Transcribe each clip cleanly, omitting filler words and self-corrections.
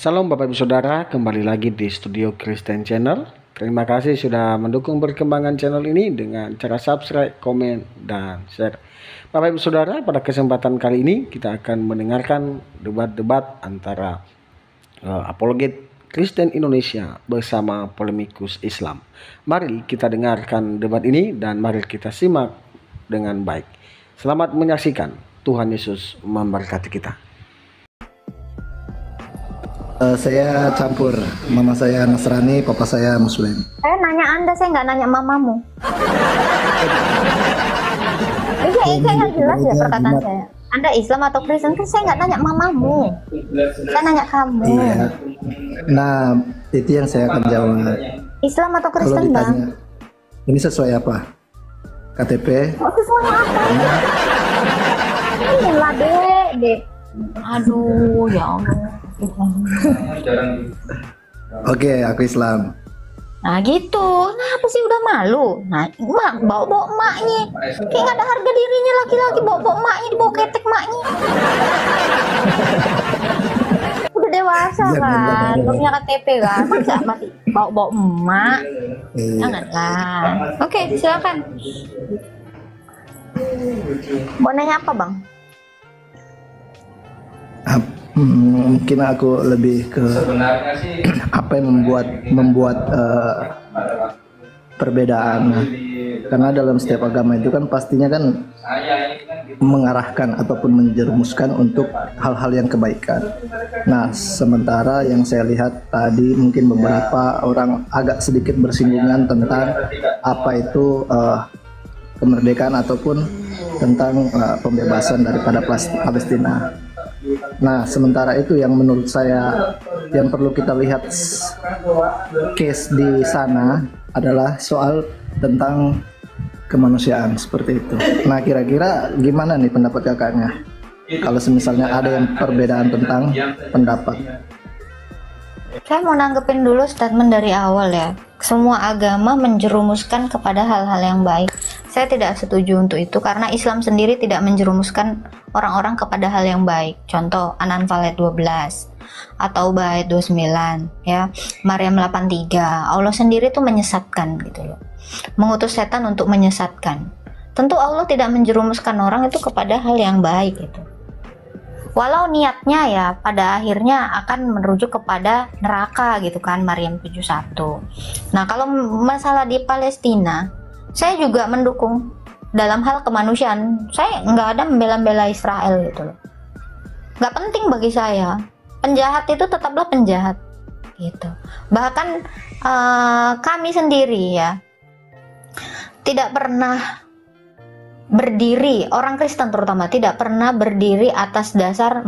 Salam Bapak Ibu Saudara, kembali lagi di Studio Kristen Channel. Terima kasih sudah mendukung perkembangan channel ini dengan cara subscribe, komen, dan share. Bapak Ibu Saudara, pada kesempatan kali ini kita akan mendengarkan debat-debat antara apologet Kristen Indonesia bersama polemikus Islam. Mari kita dengarkan debat ini dan mari kita simak dengan baik. Selamat menyaksikan. Tuhan Yesus memberkati kita. Saya campur, mama saya Nasrani, papa saya Muslim. Saya nanya Anda, saya nggak nanya mamamu. Ini yang jelas ya perkataan saya. Anda Islam atau Kristen, kan saya nggak nanya mamamu. Saya nanya kamu. Iya. Nah, itu yang saya akan jawab. Islam atau Kalau Kristen, Bang? ditanya, ini sesuai apa? KTP? Oh, sesuai apa? Ini lah, Dek. Aduh, ya Allah. Oke, aku Islam. Nah gitu, kenapa sih udah malu? Nah, mak bawa emaknya, kayak nggak ada harga dirinya laki-laki bawa emaknya, dibawa ketek emaknya. Udah dewasa kan, punya KTP kan, masa masih bawa emak? Janganlah. Oke, silakan. Mau nanya apa, Bang? Mungkin aku lebih ke apa yang membuat perbedaan, karena dalam setiap agama itu kan pastinya kan mengarahkan ataupun menjerumuskan untuk hal-hal yang kebaikan. Nah, sementara yang saya lihat tadi mungkin beberapa orang agak sedikit bersinggungan tentang apa itu kemerdekaan ataupun tentang pembebasan daripada Palestina. Nah, sementara itu yang menurut saya yang perlu kita lihat case di sana adalah soal tentang kemanusiaan seperti itu. Nah, kira-kira gimana nih pendapat kakaknya? Kalau misalnya ada yang perbedaan tentang pendapat. Saya mau nanggepin dulu statement dari awal ya. Semua agama menjerumuskan kepada hal-hal yang baik. Saya tidak setuju untuk itu karena Islam sendiri tidak menjerumuskan orang-orang kepada hal yang baik. Contoh An-Anfal ayat 12 atau ayat 29 ya. Maryam 83. Allah sendiri tuh menyesatkan gitu loh. Mengutus setan untuk menyesatkan. Tentu Allah tidak menjerumuskan orang itu kepada hal yang baik gitu. Walau niatnya ya pada akhirnya akan merujuk kepada neraka gitu kan, Maryam 71. Nah, kalau masalah di Palestina, saya juga mendukung dalam hal kemanusiaan. Saya nggak ada membela-bela Israel gitu loh. Nggak penting bagi saya. Penjahat itu tetaplah penjahat gitu. Bahkan kami sendiri ya tidak pernah berdiri, orang Kristen terutama tidak pernah berdiri atas dasar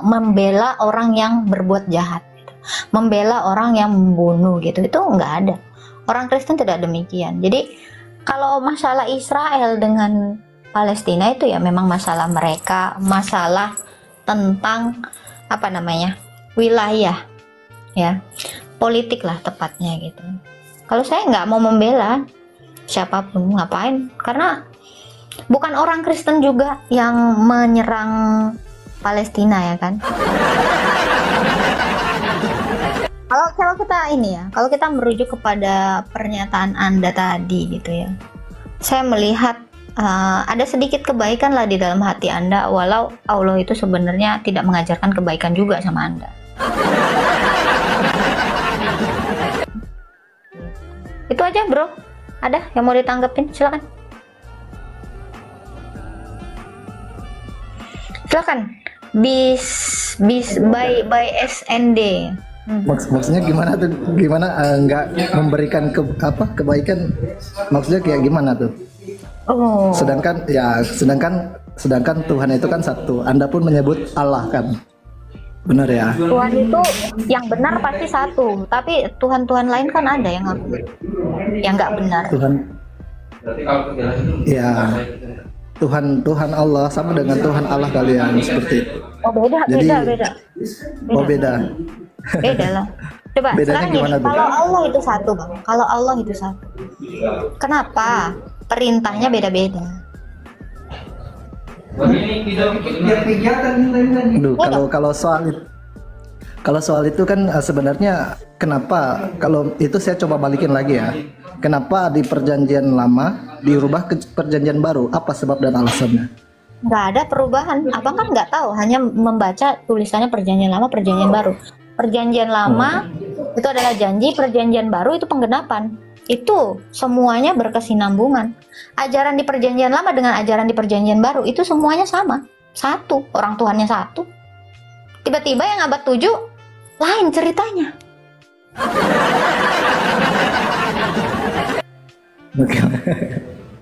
membela orang yang berbuat jahat gitu. Membela orang yang membunuh gitu, itu nggak ada. Orang Kristen tidak demikian. Jadi kalau masalah Israel dengan Palestina itu ya memang masalah mereka, masalah tentang apa namanya, wilayah ya, politik lah tepatnya gitu. Kalau saya nggak mau membela siapapun, ngapain, karena bukan orang Kristen juga yang menyerang Palestina ya kan. Kalau kita ini ya, kalau kita merujuk kepada pernyataan Anda tadi gitu ya, saya melihat ada sedikit kebaikan lah di dalam hati Anda, walau Allah itu sebenarnya tidak mengajarkan kebaikan juga sama Anda. Itu aja bro. Ada yang mau ditanggepin? Silakan. Silakan. By SND. Maksudnya gimana tuh? Gimana nggak memberikan kebaikan? Maksudnya kayak gimana tuh? Oh. Sedangkan Tuhan itu kan satu. Anda pun menyebut Allah kan? Benar ya? Tuhan itu yang benar pasti satu, tapi Tuhan-Tuhan lain kan ada yang nggak benar. Tuhan. Ya. Tuhan Allah sama dengan Tuhan Allah kalian seperti itu. Oh beda. Jadi, beda. Oh beda. Beda lah. Coba Bedanya sekarang gini, gimana, kalau Allah itu satu bang, kalau Allah itu satu, kenapa perintahnya beda-beda? Duh, kalau soal itu Kalau soal itu kan sebenarnya kenapa kalau itu saya coba balikin lagi ya. Kenapa di perjanjian lama dirubah ke perjanjian baru? Apa sebab dan alasannya? Nggak ada perubahan. Abang kan nggak tahu, hanya membaca tulisannya perjanjian lama, perjanjian baru. Perjanjian lama itu adalah janji, perjanjian baru itu penggenapan. Itu semuanya berkesinambungan. Ajaran di perjanjian lama dengan ajaran di perjanjian baru itu semuanya sama. Satu, orang Tuhannya satu. Tiba-tiba yang abad 7 lain ceritanya.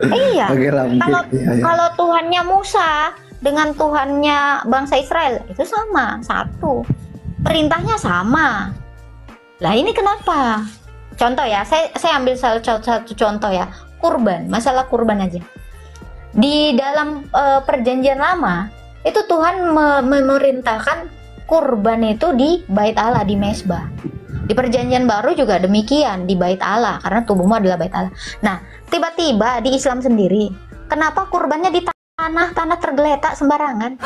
Iya. Kalau Tuhannya Musa dengan Tuhannya bangsa Israel itu sama, satu. Perintahnya sama. Lah ini kenapa? Contoh ya, saya ambil satu contoh ya, kurban, masalah kurban aja. Di dalam perjanjian lama itu Tuhan memerintahkan kurban itu di bait Allah, di mesbah. Di perjanjian baru juga demikian, di bait Allah, karena tubuhmu adalah bait Allah. Nah, tiba-tiba di Islam sendiri, kenapa kurbannya di tanah tergeletak sembarangan?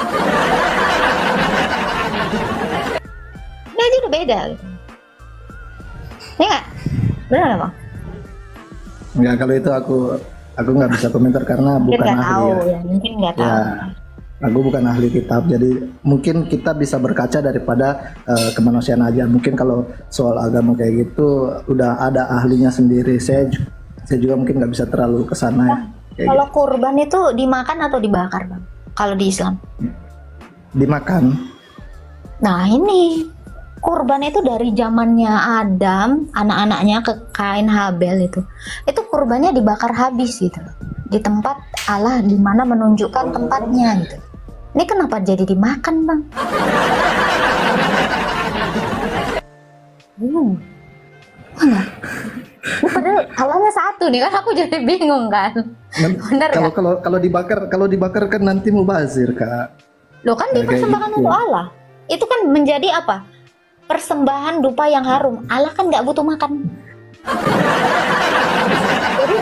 Ini aja udah beda gitu. Ini nggak? Benar nggak, Bang? Enggak, kalau itu aku nggak bisa komentar karena Mungkin bukan nggak ahli tahu, ya. mungkin nggak tahu. Ya, aku bukan ahli kitab, jadi mungkin kita bisa berkaca daripada kemanusiaan aja. Mungkin kalau soal agama kayak gitu udah ada ahlinya sendiri. Saya juga mungkin nggak bisa terlalu kesana ya. Kalau kurban itu dimakan atau dibakar, Bang? Kalau di Islam? Dimakan. Nah ini kurban itu dari zamannya Adam, anak-anaknya ke Kain Habel itu kurbannya dibakar habis gitu, di tempat Allah di mana menunjukkan tempatnya gitu. Ini kenapa jadi dimakan, Bang? Mana? Ini padahal Allahnya satu nih kan, aku jadi bingung kan. Bener Kalau dibakar kan nanti mubazir, Kak. Loh kan dipersembahkan gitu. untuk Allah. Itu kan menjadi apa? Persembahan dupa yang harum. Allah kan nggak butuh makan. Jadi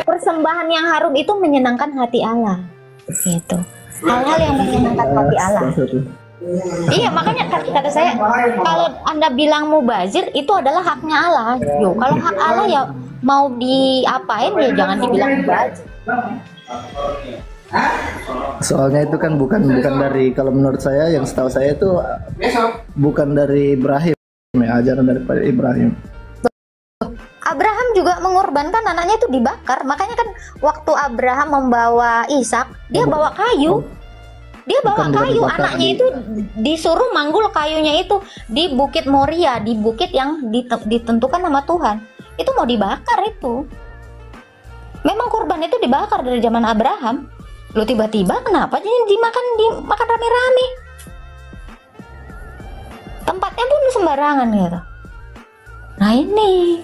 persembahan yang harum itu menyenangkan hati Allah. Gitu. Hal-hal yang menyenangkan hati Allah. Iya, makanya kata saya, kalau Anda bilang mubazir itu adalah haknya Allah. Yo, kalau hak Allah ya mau diapain ya jangan dibilang mubazir. Soalnya itu kan bukan dari, kalau menurut saya, yang setahu saya itu bukan dari Ibrahim ya, ajaran daripada Ibrahim. Abraham juga mengorbankan anaknya itu dibakar. Makanya kan waktu Abraham membawa Ishak, dia bawa kayu. Dia bawa kayu, anaknya itu disuruh manggul kayunya itu di Bukit Moria, di bukit yang ditentukan sama Tuhan. Itu mau dibakar itu. Memang kurban itu dibakar dari zaman Abraham. Lo tiba-tiba kenapa jadi dimakan rame-rame? Tempatnya pun sembarangan gitu. Nah ini,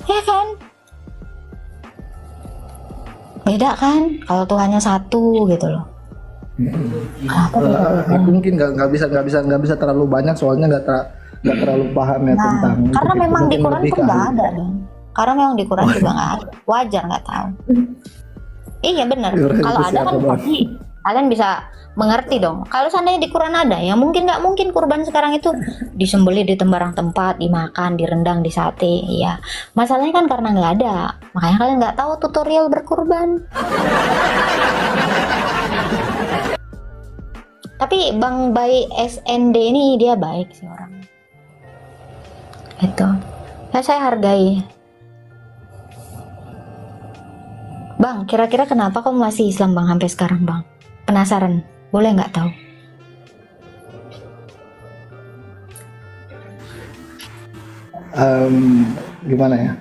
ya kan? Beda kan? Kalau Tuhannya satu gitu loh. Aku mungkin nggak bisa terlalu banyak, soalnya nggak terlalu paham ya tentang. Karena itu. memang di Mungkin Quran lebih pun ke nggak ahli. ada kan? Karena memang di Quran juga nggak ada. Wajar nggak tahu. Iya benar. Quran Kalau itu ada kan siapa, Bang? pasti kalian bisa mengerti dong. Kalau seandainya di Quran ada, ya nggak mungkin kurban sekarang itu disembelih di sembarang tempat, dimakan, direndang, di sate. Iya. Masalahnya kan karena nggak ada, makanya kalian nggak tahu tutorial berkurban. Tapi Bang Bay SND ini dia baik sih orang. Itu. Ya saya hargai. Bang, kira-kira kenapa kamu masih Islam, Bang, sampai sekarang, Bang? Penasaran? Boleh nggak tahu? Gimana ya?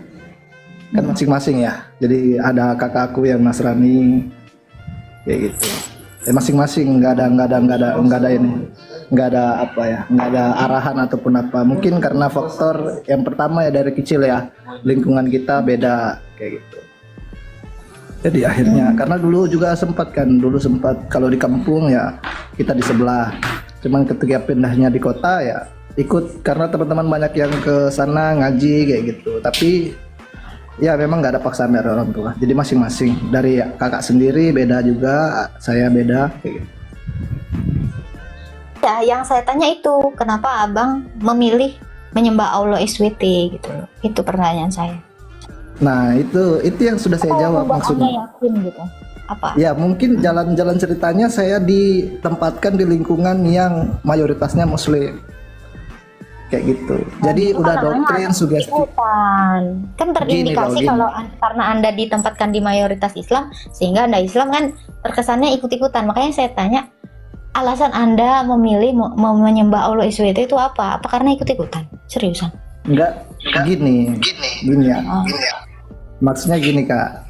Kan masing-masing ya. Jadi ada kakak aku yang Nasrani, kayak gitu. Masing-masing nggak ada apa ya, nggak ada arahan ataupun apa. Mungkin karena faktor yang pertama ya dari kecil ya, lingkungan kita beda kayak gitu. Jadi akhirnya karena dulu sempat kalau di kampung ya kita di sebelah. Cuman ketika pindahnya di kota ya ikut karena teman-teman banyak yang ke sana ngaji kayak gitu. Tapi ya memang nggak ada paksaan dari orang tua. Jadi masing-masing, dari kakak sendiri beda juga, saya beda kayak gitu. Iya, yang saya tanya itu kenapa abang memilih menyembah Allah SWT gitu loh. Itu pertanyaan saya. Nah, itu yang sudah saya jawab maksudnya. Anda yakin gitu. Apa? Ya, mungkin jalan-jalan ceritanya saya ditempatkan di lingkungan yang mayoritasnya muslim. Kayak gitu. Jadi udah doktrin sugesti. Kan terindikasi kalau karena Anda ditempatkan di mayoritas Islam sehingga Anda Islam kan terkesannya ikut-ikutan. Makanya saya tanya, alasan Anda memilih menyembah Allah SWT itu apa? Apa karena ikut-ikutan? Seriusan? Enggak, gini ya. Maksudnya gini Kak,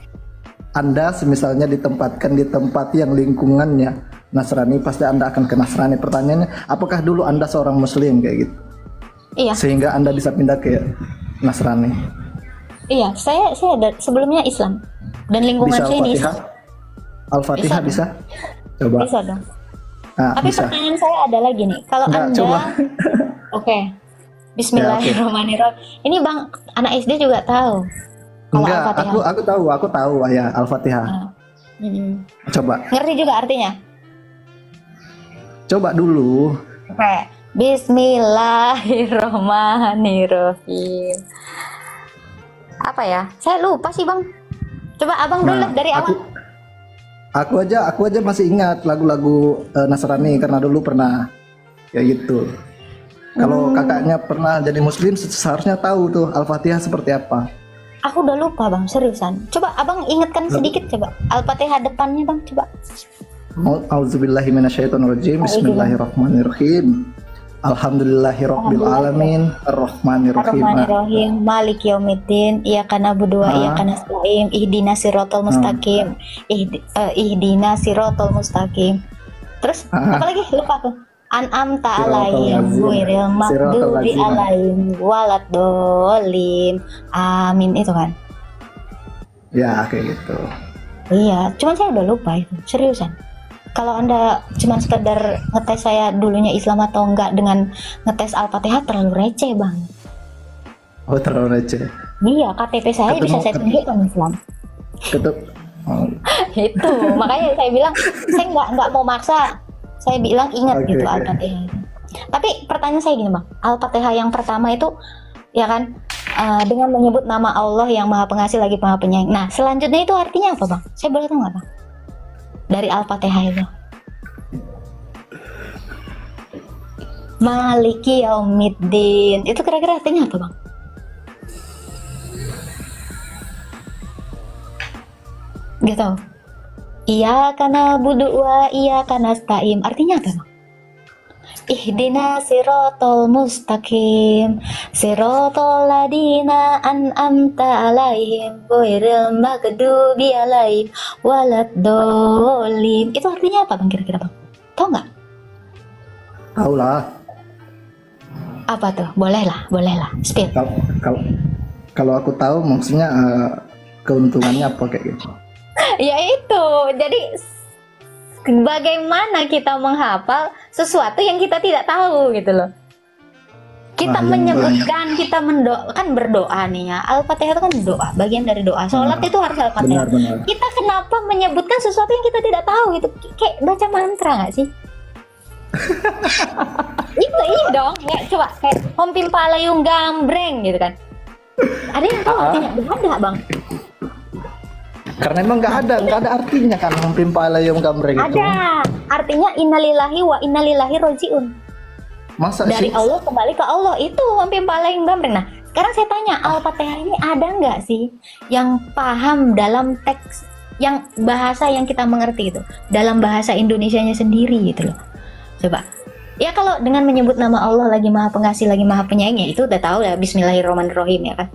Anda misalnya ditempatkan di tempat yang lingkungannya Nasrani, pasti Anda akan ke Nasrani. Pertanyaannya, apakah dulu Anda seorang Muslim kayak gitu? Iya. Sehingga Anda bisa pindah ke Nasrani. Iya, saya sebelumnya Islam dan lingkungan saya ini Islam. Al-Fatihah bisa? Coba. Bisa dong. Nah, tapi bisa. pertanyaan saya adalah gini, kalau Nggak, Anda coba. Oke. Bismillahirrahmanirrahim. Ini Bang, anak SD juga tahu. Kalau Enggak, Al-Fatihah. aku tahu ya Al-Fatihah. Coba. Ngerti juga artinya? Coba dulu. Oke. Bismillahirrahmanirrahim. Apa ya? Saya lupa sih Bang. Coba abang dulu dari awal. Aku aja masih ingat lagu-lagu Nasrani karena dulu pernah kayak gitu. Kalau kakaknya pernah jadi Muslim, seharusnya tahu tuh Al-Fatihah seperti apa. Aku udah lupa Bang, seriusan. Coba abang ingatkan sedikit coba. Al-Fatihah depannya Bang, coba. Auzubillahi minasyaitonirrajim. Bismillahirrahmanirrahim. Alhamdulillahirabbil alamin, arrahmanirrahim, maliki yaumiddin, iyyaka na'budu wa iyyaka nasta'in, ihdinas siratal mustaqim. Ihdinas siratal mustaqim. Terus apa lagi? Lupa tuh. An'amta alaihim ghairil maghdubi alaihim waladdallin. Amin, itu kan. Ya, kayak gitu. Iya, cuman saya udah lupa itu. Seriusan. Kalau Anda cuma sekedar ngetes saya dulunya Islam atau enggak dengan ngetes Al-Fatihah, terlalu receh Bang. Oh, terlalu receh. Iya, KTP saya bisa saya tunjukkan Islam. Itu, makanya saya bilang saya nggak mau maksa. Saya bilang ingat gitu Al-Fatihah itu. Tapi pertanyaan saya gini Bang, Al-Fatihah yang pertama itu ya kan dengan menyebut nama Allah yang Maha Pengasih lagi Maha Penyayang. Nah, selanjutnya itu artinya apa Bang? Saya boleh tahu nggak Bang? Dari Al-Fatihah itu. Maliki yaumiddin. Itu kira-kira artinya apa, Bang? Gitu. Iyyaka na'budu wa iyyaka nasta'in. Artinya apa, Bang? Ihdina siratal mustaqim, siratal ladina an'amta alaihim ghairil maghdubi alaihim waladdallin. Itu artinya apa Bang kira-kira Bang? Tahu nggak? Tahu lah. Apa tuh? Boleh lah. Spill. Kalau aku tahu maksudnya keuntungannya apa kayak gitu. Ya itu. Jadi bagaimana kita menghafal sesuatu yang kita tidak tahu gitu loh. Kita menyebutkan, kita kan berdoa nih ya. Al-Fatihah itu kan doa, bagian dari doa. Sholat itu harus Al-Fatihah. Kita kenapa menyebutkan sesuatu yang kita tidak tahu gitu? Kayak baca mantra nggak sih? Iya dong. Nggak, coba kayak Hompim Palayung Gambreng gitu kan. Ada yang tahu artinya? Nggak ada Bang. Karena emang nggak ada artinya kan Hompim Palayung Gambreng itu. Ada. Artinya innalillahi wa innalillahi rojiun. Masa dari sih? Allah kembali ke Allah, itu Hompim Palayung Gambreng. Nah, sekarang saya tanya, Al-Fatihah ini ada nggak sih yang paham dalam teks yang bahasa yang kita mengerti itu, dalam bahasa Indonesianya sendiri gitu loh. Coba. Ya kalau dengan menyebut nama Allah lagi Maha Pengasih lagi Maha Penyayang, ya itu udah tahu ya, Bismillahirrahmanirrahim ya kan.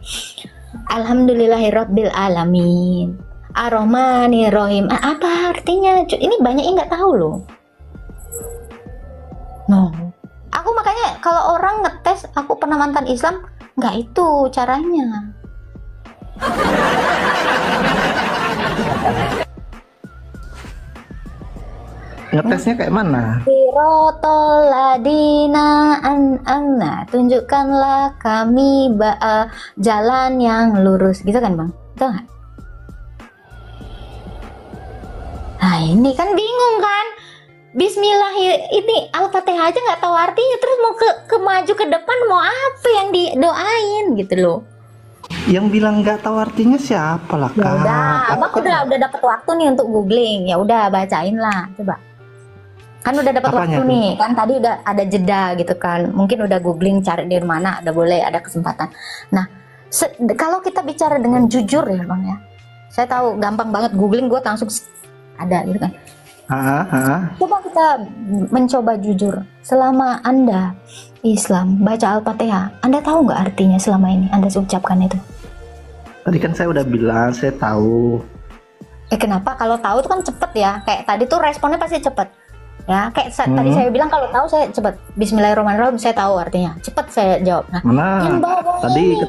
Alhamdulillahirabbil alamin. Ar-Rahmanir-Rahim. Apa artinya? Ini banyak yang nggak tahu loh. No. Aku makanya kalau orang ngetes, aku pernah mantan Islam, nggak itu caranya. Ngetesnya kayak mana? Sirotol ladina an'amna. Tunjukkanlah kami jalan yang lurus. Gitu kan Bang? Betul nggak? Nah ini kan bingung kan? Bismillah ini Al-Fatihah aja nggak tahu artinya, terus mau ke maju ke depan mau apa yang didoain gitu loh. Yang bilang nggak tahu artinya siapa lah, Ya Kak? udah, Aku abang kan udah dapat waktu nih untuk googling. Ya udah bacain lah, coba. Kan udah dapat apanya waktu tuh? nih, kan tadi udah ada jeda gitu kan. Mungkin udah googling cari di mana, udah boleh ada kesempatan. Nah, kalau kita bicara dengan jujur ya bang ya, saya tahu gampang banget googling, gue langsung ada gitu kan. Coba kita mencoba jujur. Selama Anda Islam baca Al-Fatihah, Anda tahu nggak artinya selama ini Anda ucapkan itu? Tadi kan saya udah bilang saya tahu. Kenapa? Kalau tahu itu kan cepet ya. Kayak tadi tuh responnya pasti cepet. Ya, kayak tadi saya bilang kalau tahu saya cepet. Bismillahirrahmanirrahim, saya tahu artinya. Cepet saya jawab. Nah, Mana? yang bawah Tadi ini.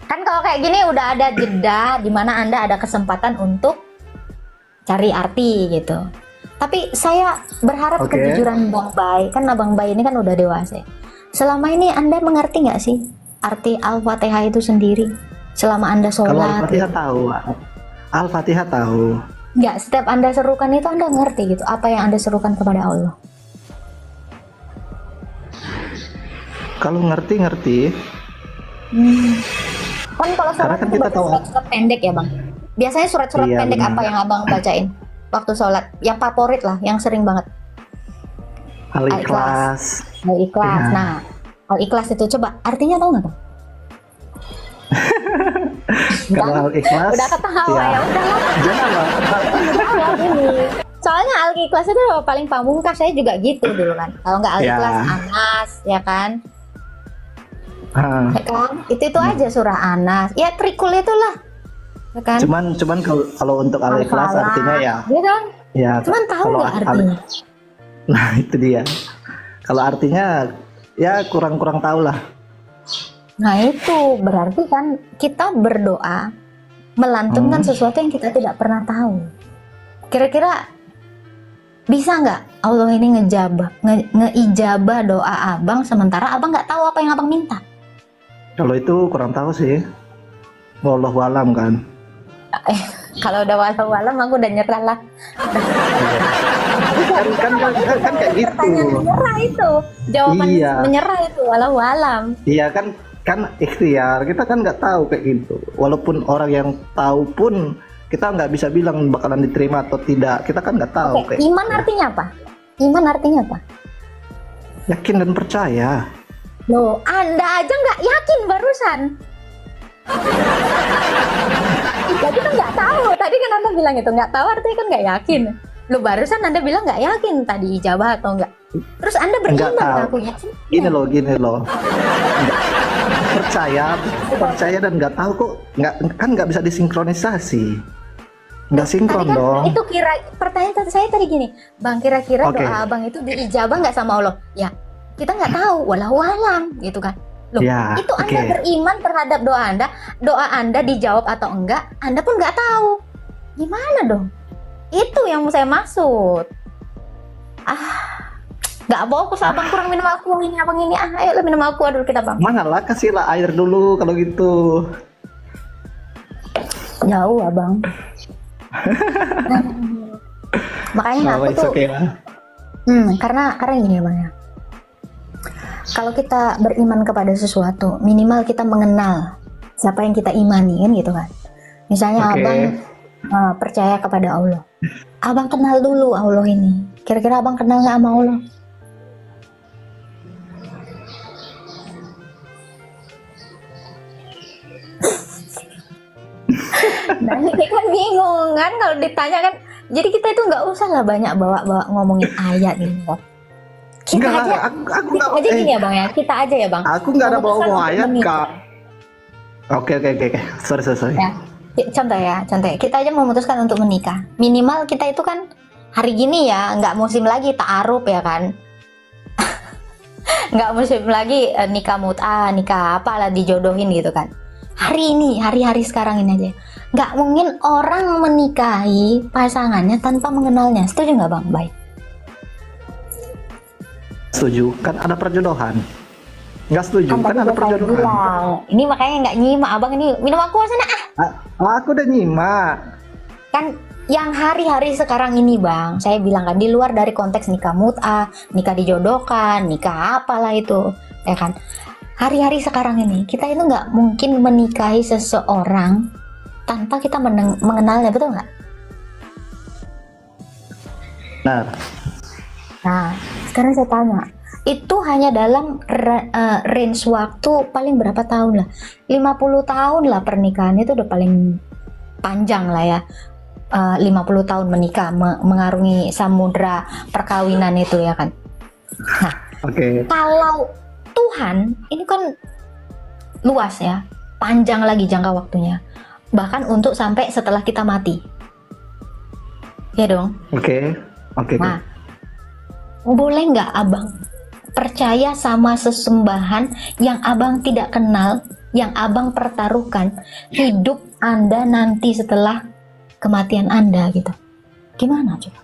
Kan kalau kayak gini udah ada jeda di mana Anda ada kesempatan untuk cari arti gitu. Tapi saya berharap kejujuran Bang Bay. Kan Abang Bay ini kan udah dewasa. Selama ini Anda mengerti nggak sih arti Al-Fatihah itu sendiri? Selama Anda kalau sholat. Al-Fatihah tahu. Al-Fatihah tahu. Nggak, setiap Anda serukan itu Anda ngerti gitu. Apa yang Anda serukan kepada Allah? Kalau ngerti. Kan kalau sholat Kan itu kita baca tahu. surat-surat pendek ya Bang. Biasanya surat-surat Iya, pendek benar. apa yang Abang bacain waktu sholat? Yang favorit lah, yang sering banget. Al-Ikhlas. Al-Ikhlas. Iya. Nah, Al-Ikhlas itu coba artinya tahu nggak Bang? Kalau Al-Ikhlas. Udah ketawa ya, udah lah. Jangan lah. Jawab ini. Soalnya Al-Ikhlas itu paling pamungkas, saya juga gitu dulu kan. Kalau nggak Al-Ikhlas, Ya. Anas, ya kan? Ah. Ya kan? Itu aja surah Anas. Ya trikul itulah. Ya kan? Cuman kalau untuk Al-Ikhlas Al-Falah. artinya ya. Iya kan? Ya. Cuman tahu kalau nggak artinya? Nah itu dia. Kalau artinya ya kurang tahu lah. Nah itu berarti kan kita berdoa melantunkan sesuatu yang kita tidak pernah tahu. Kira-kira bisa nggak Allah ini ngeijabah doa abang sementara abang nggak tahu apa yang abang minta? Kalau itu kurang tahu sih. Wallahu alam kan. Kalau udah walau aku udah nyerah lah. kan kayak gitu. Pertanyaan menyerah itu, jawaban Iya. menyerah itu walau alam. Iya kan ikhtiar, kita kan nggak tahu kayak gitu. Walaupun orang yang tahu pun kita nggak bisa bilang bakalan diterima atau tidak. Kita kan nggak tahu. Oke, Kayak iman artinya apa? Iman artinya apa? yakin dan percaya. Loh, Anda aja nggak yakin barusan. Jadi kan nggak tahu. Tadi kan Anda bilang itu nggak tahu artinya kan nggak yakin. Lo barusan Anda bilang nggak yakin tadi ijabah atau enggak. Terus Anda Nggak beriman tahu. aku yakin. Gini loh. Percaya dan nggak tahu kok nggak bisa disinkronisasi. Nggak sinkron Tadi kan dong. itu pertanyaan saya tadi gini, Bang, kira-kira Oke. doa Abang itu diijabah nggak sama Allah? Ya, kita nggak tahu, walau alam gitu kan. Loh, Ya, itu Anda oke. beriman terhadap doa Anda dijawab atau enggak, Anda pun nggak tahu. Gimana dong? Itu yang saya maksud. Nggak fokus abang, kurang minum aqua ini abang ini. Ayo minum aqua dulu kita bang. Mana lah, kasihlah air dulu kalau gitu. Jauh abang. Makanya aku tuh Okay lah. karena gini bang ya, kalau kita beriman kepada sesuatu minimal kita mengenal siapa yang kita imani kan gitu kan. Misalnya Oke. abang percaya kepada Allah, abang kenal dulu Allah ini. Kira-kira abang kenal nggak sama Allah? Nah ini kan bingung kan kalau ditanya kan. Jadi kita itu nggak usah lah banyak bawa ngomongin ayat gitu kan. Kita Enggak, aja, aku kita nggak. aja gini ya bang ya, kita aja ya bang. Aku nggak ada Memutuskan bawa untuk ayat menikah. kak. Oke. Sorry. Ya, contoh ya, kita aja memutuskan untuk menikah. Minimal kita itu kan hari gini ya, nggak musim lagi ta'aruf ya kan. Nggak musim lagi nikah mut'ah, nikah apalah dijodohin gitu kan. Hari ini, hari-hari sekarang ini aja. Nggak mungkin orang menikahi pasangannya tanpa mengenalnya. Setuju nggak bang? Baik. Setuju, kan ada perjodohan. Nggak setuju, kan tadi ada udah saya perjodohan. bilang. Ini makanya nggak nyimak abang ini. Minum aku sana Aku udah nyimak. kan yang hari-hari sekarang ini bang, saya bilang kan, di luar dari konteks nikah mut'ah, nikah dijodohkan, nikah apalah itu, ya kan. Hari-hari sekarang ini kita itu nggak mungkin menikahi seseorang tanpa kita mengenalnya, betul nggak? Nah, sekarang saya tanya, itu hanya dalam range waktu paling berapa tahun lah? 50 tahun lah pernikahan itu udah paling panjang lah ya. 50 tahun menikah, mengarungi samudra perkawinan itu ya kan. Nah, kalau Tuhan ini kan luas ya, panjang lagi jangka waktunya, bahkan untuk sampai setelah kita mati, ya dong. Nah, boleh nggak abang percaya sama sesembahan yang abang tidak kenal, yang abang pertaruhkan hidup Anda nanti setelah kematian Anda gitu? Gimana coba?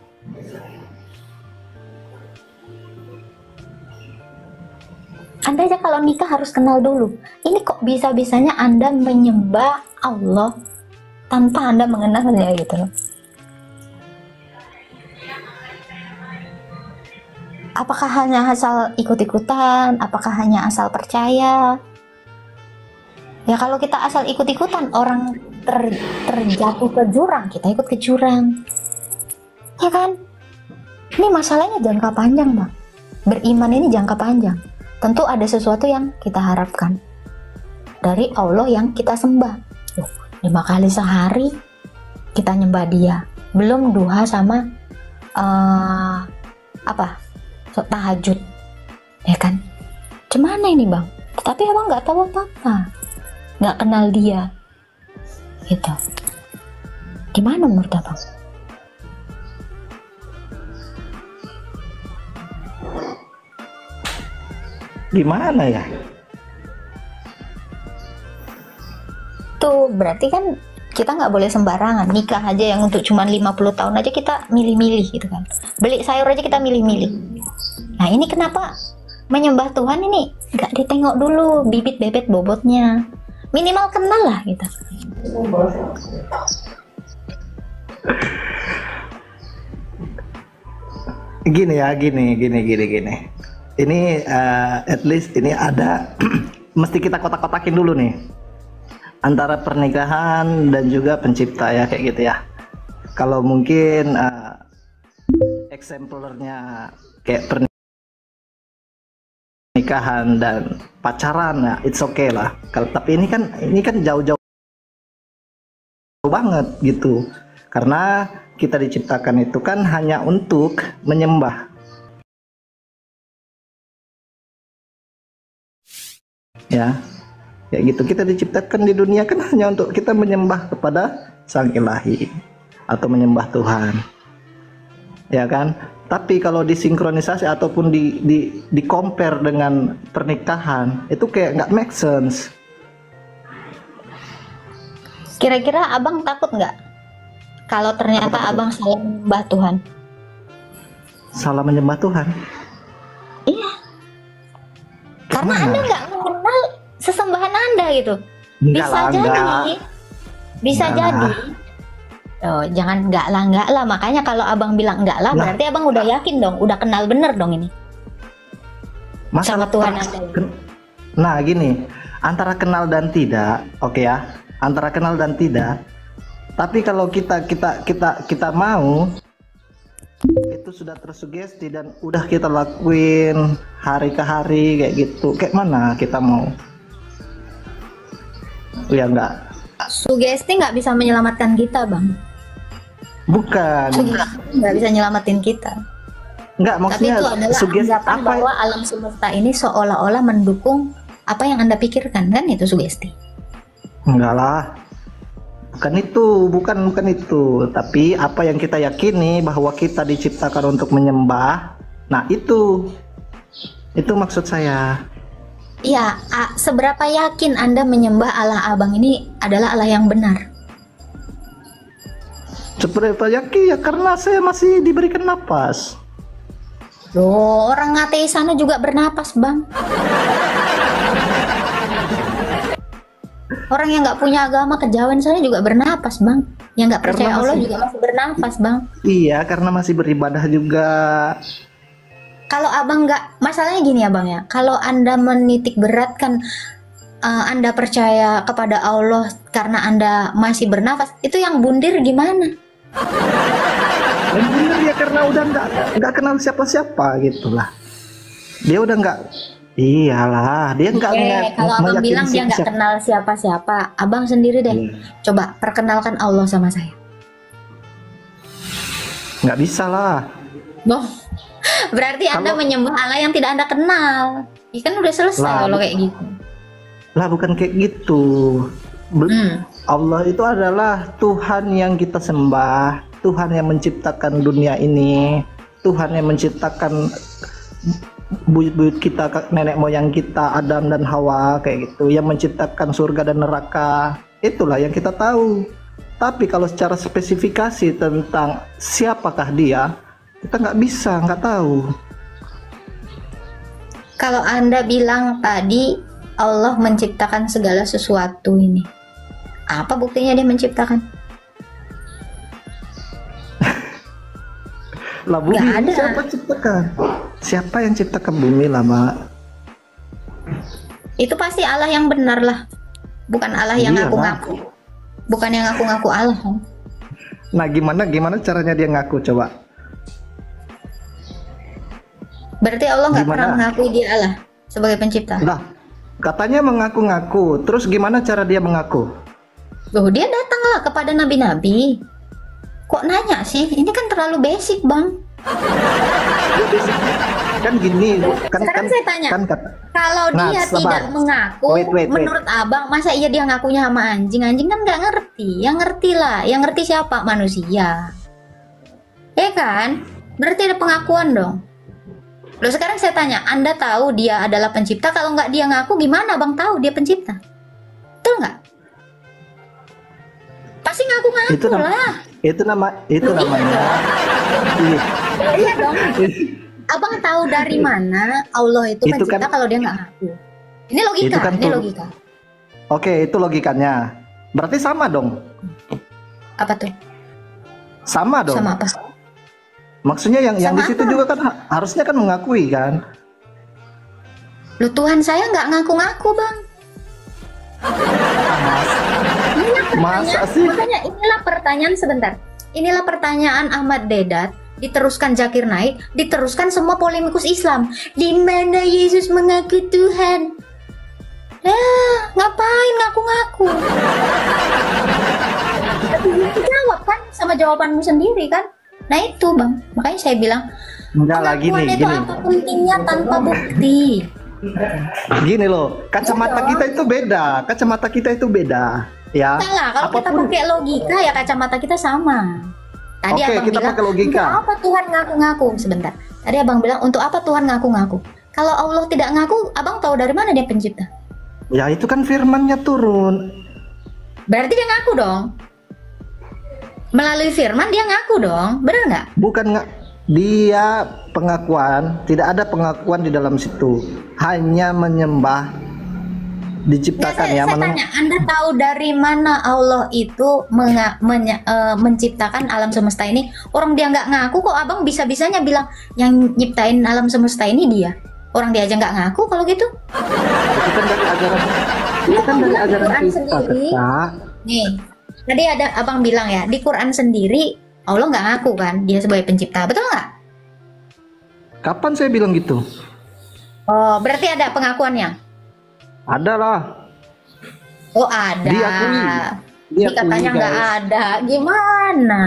Anda aja kalau nikah harus kenal dulu. Ini kok bisa-bisanya Anda menyembah Allah tanpa Anda mengenalnya gitu loh. Apakah hanya asal ikut-ikutan? Apakah hanya asal percaya? Ya kalau kita asal ikut-ikutan, orang terjatuh ke jurang, kita ikut ke jurang, ya kan? Ini masalahnya jangka panjang bang. Beriman ini jangka panjang. Tentu ada sesuatu yang kita harapkan dari Allah yang kita sembah. 5 kali sehari kita nyembah Dia, belum duha sama tahajud, ya kan? Gimana ini bang? Tapi abang nggak tahu apa-apa, nggak kenal Dia, gitu. Gimana menurut abang? Gimana ya? Tuh berarti kan kita nggak boleh sembarangan nikah aja, yang untuk cuman 50 tahun aja kita milih-milih gitu kan. Beli sayur aja kita milih-milih. Nah ini kenapa menyembah Tuhan ini nggak ditengok dulu bibit bebet bobotnya, minimal kenal lah gitu. Gini. Ini at least ini ada mesti kita kotak-kotakin dulu nih antara pernikahan dan juga pencipta ya, kayak gitu ya. Kalau mungkin exemplarnya kayak pernikahan dan pacaran ya, it's okay lah. Tapi ini kan jauh-jauh banget gitu. Karena kita diciptakan itu kan hanya untuk menyembah. Ya, kayak gitu. Kita diciptakan di dunia kan hanya untuk kita menyembah kepada Sang Ilahi atau menyembah Tuhan, ya kan? Tapi kalau disinkronisasi ataupun di compare dengan pernikahan, itu kayak nggak make sense. Kira-kira abang takut nggak kalau ternyata abang salah menyembah Tuhan? Salah menyembah Tuhan? Iya. Karena Anda nggak mengenal sesembahan Anda gitu. Bisa jadi. Oh, jangan enggak lah. Makanya kalau abang bilang enggak lah, berarti abang udah yakin dong, udah kenal bener dong ini. Masalah sama Tuhan Anda. Nah, gini, antara kenal dan tidak, oke ya. Antara kenal dan tidak. Tapi kalau kita mau, itu sudah tersugesti dan udah kita lakuin hari ke hari kayak gitu, kayak mana kita mau? Ya enggak. Sugesti nggak bisa menyelamatkan kita bang. Bukan. Nggak bisa nyelamatin kita. Enggak, maksudnya tapi itu adalah anggapan bahwa alam semesta ini seolah-olah mendukung apa yang Anda pikirkan, kan itu sugesti. Enggak lah. Bukan itu, tapi apa yang kita yakini bahwa kita diciptakan untuk menyembah. Nah, itu maksud saya. Iya, seberapa yakin Anda menyembah Allah abang ini adalah Allah yang benar? Seberapa yakin ya, karena saya masih diberikan napas. Loh, orang ateis sana juga bernapas bang. Orang yang nggak punya agama kejawen sana juga bernapas bang. Yang nggak percaya Karena Allah masih- juga masih bernafas, Bang. Iya, karena masih beribadah juga. Kalau abang nggak, masalahnya gini ya bang ya, kalau anda menitik beratkan anda percaya kepada Allah karena anda masih bernafas, itu yang bundir gimana? Dan bener ya, karena udah nggak kenal siapa-siapa gitulah. Dia udah nggak, iyalah, dia nggak Kalau abang meyakini bilang dia nggak siapa-siapa. kenal siapa-siapa, abang sendiri deh, coba perkenalkan Allah sama saya. Nggak bisa lah. Boh, berarti anda Kalau- menyembah Allah yang tidak anda kenal. Ya kan udah selesai Lah, kalau kayak gitu. Lah bukan kayak gitu. Allah itu adalah Tuhan yang kita sembah, Tuhan yang menciptakan dunia ini, Tuhan yang menciptakan buyut-buyut kita, nenek moyang kita, Adam dan Hawa kayak gitu, yang menciptakan surga dan neraka. Itulah yang kita tahu. Tapi kalau secara spesifikasi tentang siapakah dia, kita nggak tahu. Kalau anda bilang tadi Allah menciptakan segala sesuatu ini, apa buktinya dia menciptakan? Lah bumi Nggak ada. siapa ciptakan? Siapa yang ciptakan bumi lah, Mak? Itu pasti Allah yang benar lah, bukan Allah yang Iya, ngaku-ngaku, bukan yang ngaku-ngaku Allah kan? Nah, gimana caranya dia ngaku coba? Berarti Allah nggak Gimana? pernah mengakui dia Allah sebagai pencipta. Lah, katanya mengaku-ngaku. Terus gimana cara dia mengaku? Loh, dia datanglah kepada nabi-nabi. Kok nanya sih? Ini kan terlalu basic bang. Kan gini, kan Sekarang saya tanya, kata, kalau Nah, dia sabar. tidak mengaku, Wait. menurut abang, masa iya dia ngakunya sama anjing? Anjing kan nggak ngerti. Yang ngerti lah, yang ngerti siapa? Manusia. Ya kan? Berarti ada pengakuan dong. Loh, sekarang saya tanya, Anda tahu dia adalah pencipta? Kalau nggak dia ngaku, gimana bang tahu dia pencipta? Betul nggak? Pasti ngaku-ngaku Itu lah. itu namanya. Iya. Iya dong. Abang tahu dari mana Allah itu Itu pencipta kan- kalau dia nggak ngaku? Ini logika, Itu kan ini tuh- logika. Oke, itu logikanya. Berarti sama dong. Apa tuh? Sama dong. Sama apa? Maksudnya yang di Sama situ apa? juga kan harusnya kan mengakui kan? Lu Tuhan saya nggak ngaku-ngaku bang. Inilah Masa pertanyaan, sih? makanya inilah pertanyaan sebentar. Inilah pertanyaan Ahmad Dedat, diteruskan Zakir Naik, diteruskan semua polemikus Islam. Di mana Yesus mengaku Tuhan? Ngapain ngaku-ngaku? Jawab kan sama jawabanmu sendiri kan? Nah itu bang, makanya saya bilang Enggak lah, pengakuan itu gini. apa pentingnya tanpa bukti? Gini loh, kacamata Iya. kita itu beda. Kacamata kita itu beda, ya. Salah, kalau kita Apapun- pakai logika ya kacamata kita sama. Tadi Oke, abang kita bilang, pakai logika. untuk apa Tuhan ngaku-ngaku? Sebentar. Tadi abang bilang, untuk apa Tuhan ngaku-ngaku? Kalau Allah tidak ngaku, abang tahu dari mana dia pencipta? Ya itu kan firmannya turun. Berarti dia ngaku dong. Melalui firman dia ngaku dong, bener nggak? Bukan nggak, dia pengakuan, tidak ada pengakuan di dalam situ. Hanya menyembah, Ya, diciptakan saya tanya, Anda tahu dari mana Allah itu menciptakan alam semesta ini? Orang dia nggak ngaku kok abang bisa-bisanya bilang yang nyiptain alam semesta ini dia. Orang dia aja nggak ngaku kalau gitu. Itu kan dari ajaran, itu kan dari ajaran Quran kita, sendiri. Kak. Nih, tadi ada abang bilang ya, di Quran sendiri Allah nggak ngaku kan dia sebagai pencipta, betul nggak? Kapan saya bilang gitu? Oh, berarti ada pengakuannya. Ada lah. Oh ada. Diakui. Ini Diakui, katanya nggak guys. ada. Gimana?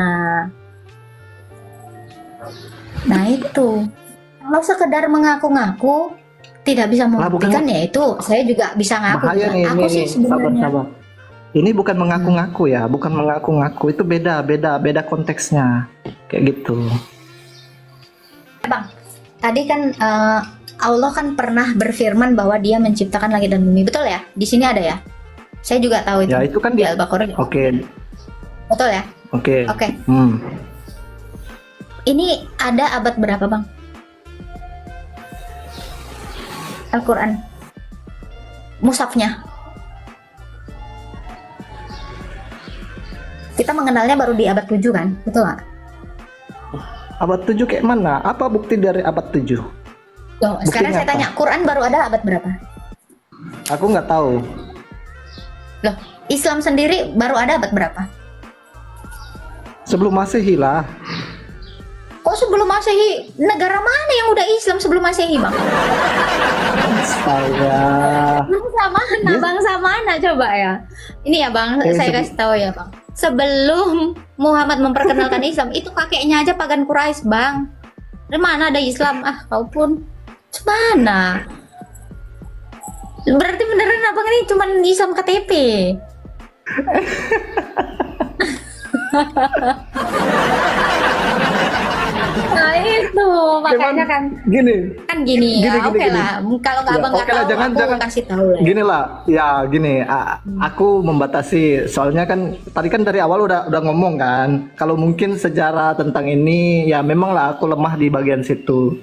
Nah itu. Kalau sekedar mengaku-ngaku tidak bisa Lah, bukan- membuktikan ya itu saya juga bisa ngaku. Bahaya nih, Aku sih sebenarnya. sabar. Ini bukan mengaku-ngaku ya, bukan mengaku-ngaku, itu beda konteksnya, kayak gitu. Bang, tadi kan Allah kan pernah berfirman bahwa Dia menciptakan langit dan bumi, betul ya? Di sini ada ya. Saya juga tahu itu. Ya itu kan Di dia. Al-Baqarah. Oke, Betul ya? oke. Oke. Hmm. Ini ada abad berapa, Bang? Al-Quran. Mushafnya. Kita kita mengenalnya baru di abad 7 kan, betul nggak? Abad 7 kayak mana? Apa bukti dari abad 7? Loh, sekarang saya tanya, Quran baru ada abad berapa? Aku nggak tahu. Loh, Islam sendiri baru ada abad berapa? Sebelum Masehi lah. Kok sebelum Masehi? Negara mana yang udah Islam sebelum Masehi, Bang? Astaga. Bangsa mana coba ya? Ini ya Bang, saya kasih tahu ya Bang. Sebelum Muhammad memperkenalkan Islam, itu kakeknya aja pagan Quraisy, Bang. Dari mana ada Islam? Ah, kau pun. Mana? Berarti beneran Abang ini cuma Islam KTP. Nah itu makanya kan gini ya, oke lah kalau nggak abang nggak tahu aku kasih tahu lah. Gini lah ya, gini aku membatasi soalnya kan tadi kan dari awal udah ngomong kan kalau mungkin sejarah tentang ini ya memang lah aku lemah di bagian situ.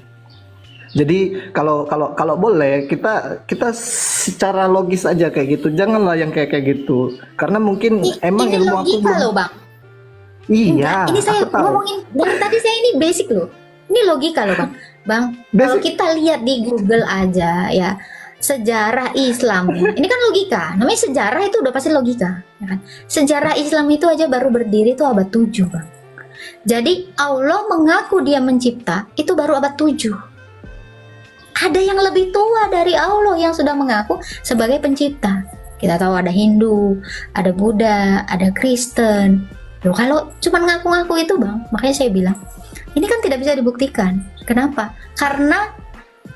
Jadi kalau boleh kita secara logis aja kayak gitu, janganlah yang kayak gitu karena mungkin emang ini ilmu aku logika loh Bang. Iya. Enggak, ini saya ngomongin dari tadi saya ini basic loh. Ini logika loh Bang. Bang, kalau kita lihat di Google aja ya sejarah Islam. Ini kan logika. Namanya sejarah itu udah pasti logika, ya kan? Sejarah Islam itu aja baru berdiri itu abad 7, Bang. Jadi Allah mengaku dia mencipta itu baru abad 7. Ada yang lebih tua dari Allah yang sudah mengaku sebagai pencipta. Kita tahu ada Hindu, ada Buddha, ada Kristen. Loh, kalau cuma ngaku-ngaku itu Bang, makanya saya bilang ini kan tidak bisa dibuktikan. Kenapa? Karena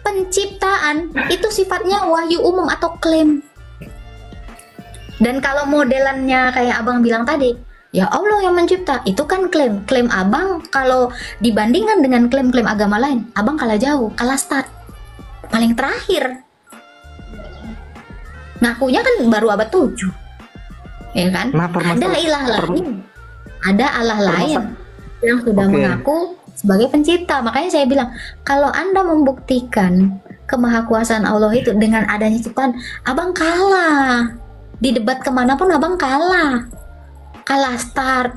penciptaan itu sifatnya wahyu umum atau klaim. Dan kalau modelannya kayak Abang bilang tadi, ya Allah yang mencipta, itu kan klaim. Klaim Abang kalau dibandingkan dengan klaim-klaim agama lain, Abang kalah jauh, kalah start. Paling terakhir. Ngakunya kan baru abad 7. Ya kan? Nah, ada ilah lain. Ada Allah lain yang sudah mengaku sebagai pencipta. Makanya saya bilang, kalau Anda membuktikan kemahakuasaan Allah itu dengan adanya ciptaan, Abang kalah. Di debat kemanapun Abang kalah. Kalah start.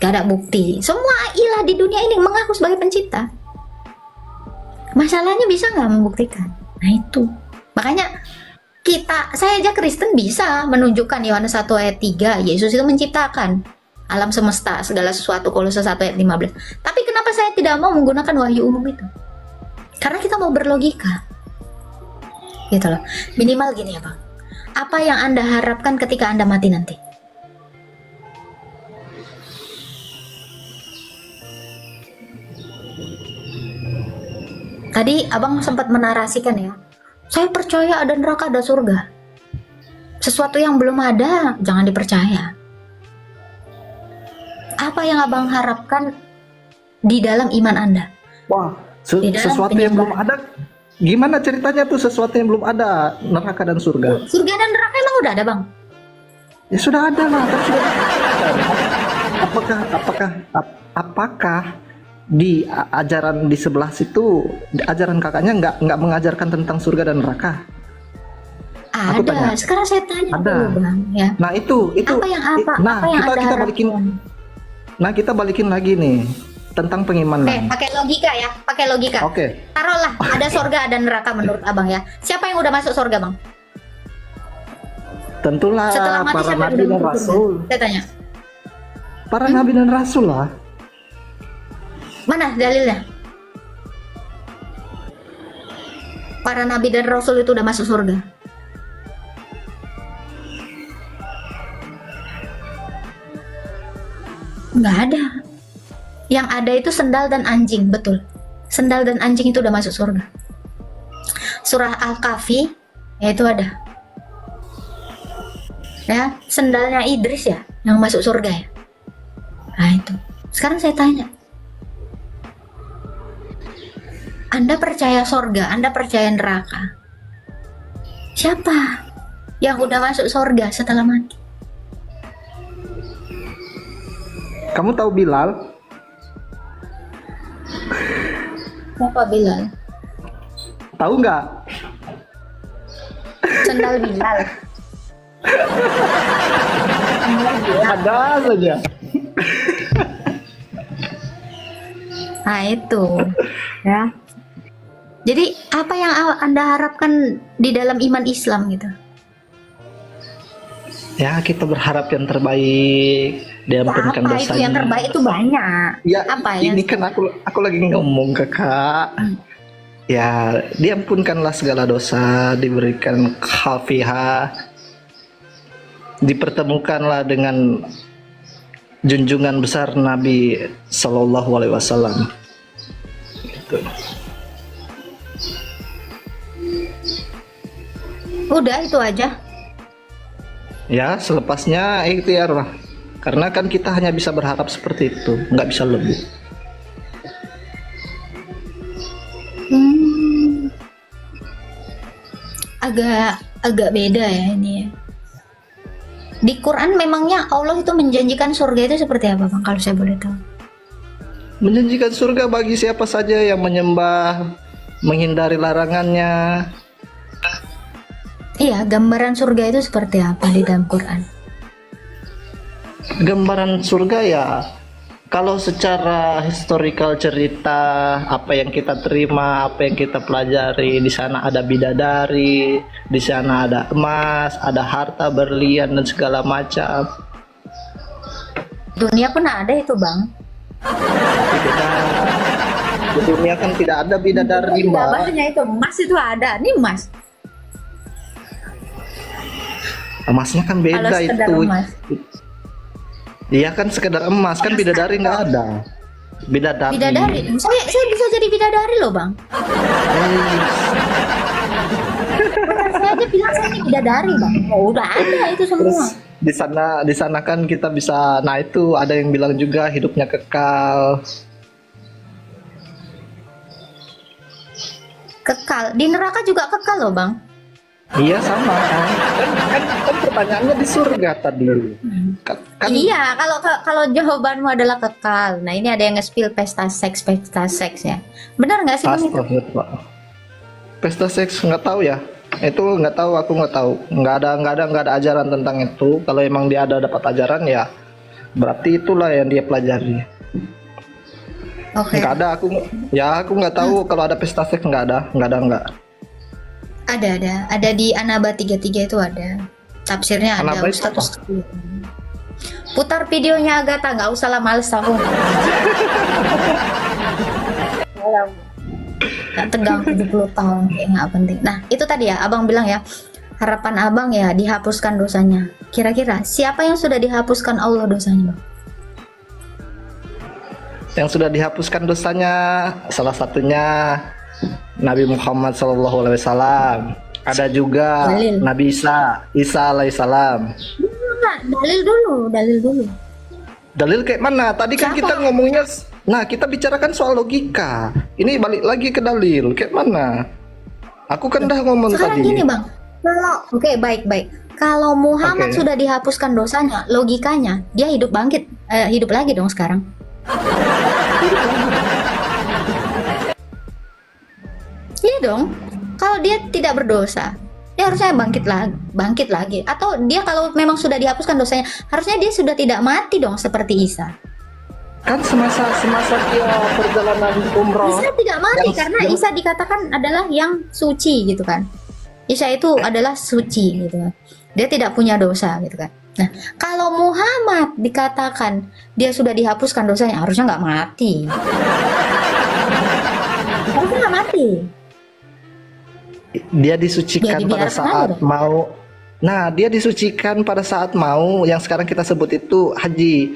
Gak ada bukti. Semua ilah di dunia ini mengaku sebagai pencipta. Masalahnya bisa nggak membuktikan? Nah itu. Makanya saya aja Kristen bisa menunjukkan Yohanes 1 ayat 3, Yesus itu menciptakan alam semesta, segala sesuatu, Kolose 1 ayat 15. Tapi kenapa saya tidak mau menggunakan wahyu umum itu? Karena kita mau berlogika. Gitu loh. Minimal gini ya Bang. Apa yang Anda harapkan ketika Anda mati nanti? Tadi Abang sempat menarasikan ya. Saya percaya ada neraka, ada surga. Sesuatu yang belum ada, jangan dipercaya. Apa yang Abang harapkan di dalam iman Anda? Wah, sesuatu yang belum ada. Gimana ceritanya tuh sesuatu yang belum ada, neraka dan surga? Surga dan neraka emang udah ada Bang? Ya sudah ada lah. Apakah di ajaran di sebelah situ, ajaran kakaknya nggak mengajarkan tentang surga dan neraka? Ada. Sekarang saya tanya dulu Bang. Ya. Nah itu. Apa yang kita balikin. Nah kita balikin lagi nih tentang pengimanan. Pakai logika ya, pakai logika. Oke. Taruhlah ada surga ada neraka menurut Abang ya. Siapa yang udah masuk surga Bang? Tentulah para nabi dan rasul. Saya tanya. Para nabi dan rasul lah. Mana dalilnya? Para nabi dan rasul itu udah masuk surga. Nggak ada. Yang ada itu sendal dan anjing, betul. Sendal dan anjing itu udah masuk surga. Surah Al-Kahfi, ya itu ada. Ya, sendalnya Idris ya, yang masuk surga ya. Nah itu. Sekarang saya tanya. Anda percaya surga, Anda percaya neraka. Siapa yang udah masuk surga setelah mati? Kamu tahu Bilal? Siapa Bilal? Tahu nggak? Sendal Bilal. Ada saja. Nah itu ya. Jadi apa yang Anda harapkan di dalam iman Islam gitu? Ya kita berharap yang terbaik, diampunkan Apa dosanya. itu yang terbaik itu banyak. Ya Apa ini yang kan aku lagi ngomong kakak. Ya diampunkanlah segala dosa, diberikan khafiah, dipertemukanlah dengan junjungan besar Nabi Shallallahu Alaihi Wasallam. Gitu. udah itu aja. Ya selepasnya ikhtiar lah, karena kan kita hanya bisa berharap seperti itu, nggak bisa lebih. Agak beda ya ini ya. Di Quran memangnya Allah itu menjanjikan surga itu seperti apa Bang, kalau saya boleh tahu? Menjanjikan surga bagi siapa saja yang menyembah, menghindari larangannya. Iya, gambaran surga itu seperti apa di dalam Quran? Gambaran surga ya, kalau secara historical cerita, apa yang kita terima, apa yang kita pelajari, di sana ada bidadari, di sana ada emas, ada harta berlian dan segala macam. Dunia pun ada itu Bang. Di dunia kan tidak ada bidadari, Mbak. Gambarnya itu emas itu ada, nih emas. Emasnya kan Kalau beda sekedar itu. emas. Iya kan sekedar emas, kan bidadari nggak ada. Bidadari. Bidadari, saya bisa jadi bidadari loh Bang. Saya aja bilang saya ini bidadari Bang. Oh, udah ada itu semua. Terus di sana kan kita bisa, nah itu ada yang bilang juga hidupnya kekal. Kekal, di neraka juga kekal loh Bang. Iya sama kan. Kan pertanyaannya di surga tadi. Kan Iya, kalau jawabanmu adalah kekal. Nah, ini ada yang nge-spill pesta seks ya. Benar nggak sih Bang itu? astagfirullah. Pesta seks nggak tahu ya. Itu nggak tahu, aku nggak tahu. Nggak ada ajaran tentang itu. Kalau emang dia ada dapat ajaran ya, berarti itulah yang dia pelajari. Oke. Nggak ada, aku nggak tahu kalau ada pesta seks, nggak ada. Ada di Anaba 33 itu ada. Tafsirnya ada Anaba itu Ustaz. Putar videonya Agatha, nggak usah lah, males aku. Nggak tegang 70 tahun kayak nggak penting. Nah itu tadi ya abang bilang ya, harapan abang ya dihapuskan dosanya. Kira-kira siapa yang sudah dihapuskan Allah dosanya Bang? Yang sudah dihapuskan dosanya salah satunya Nabi Muhammad SAW. Ada juga Dalil. Nabi Isa alaihissalam. Enggak, dalil dulu. Dalil kayak mana? Tadi kan Siapa? kita ngomongnya, nah kita bicarakan soal logika. Ini balik lagi ke dalil. Kayak mana? Aku kan udah ngomong Sekarang tadi. gini Bang, oke, baik. Kalau Muhammad Oke. sudah dihapuskan dosanya, logikanya dia hidup lagi dong sekarang. Iya dong. Kalau dia tidak berdosa, dia harusnya bangkit lagi. Atau dia kalau memang sudah dihapuskan dosanya, harusnya dia sudah tidak mati dong seperti Isa. Kan semasa dia perjalanan umroh. Isa tidak mati yang- karena yang- Isa dikatakan adalah yang suci gitu kan. Isa itu adalah suci gitu kan. Dia tidak punya dosa gitu kan. Nah, kalau Muhammad dikatakan dia sudah dihapuskan dosanya, harusnya nggak mati. Harusnya nggak mati. Dia disucikan Ya, pada dibiarkan saat aja. mau. Nah, dia disucikan pada saat mau, yang sekarang kita sebut itu haji.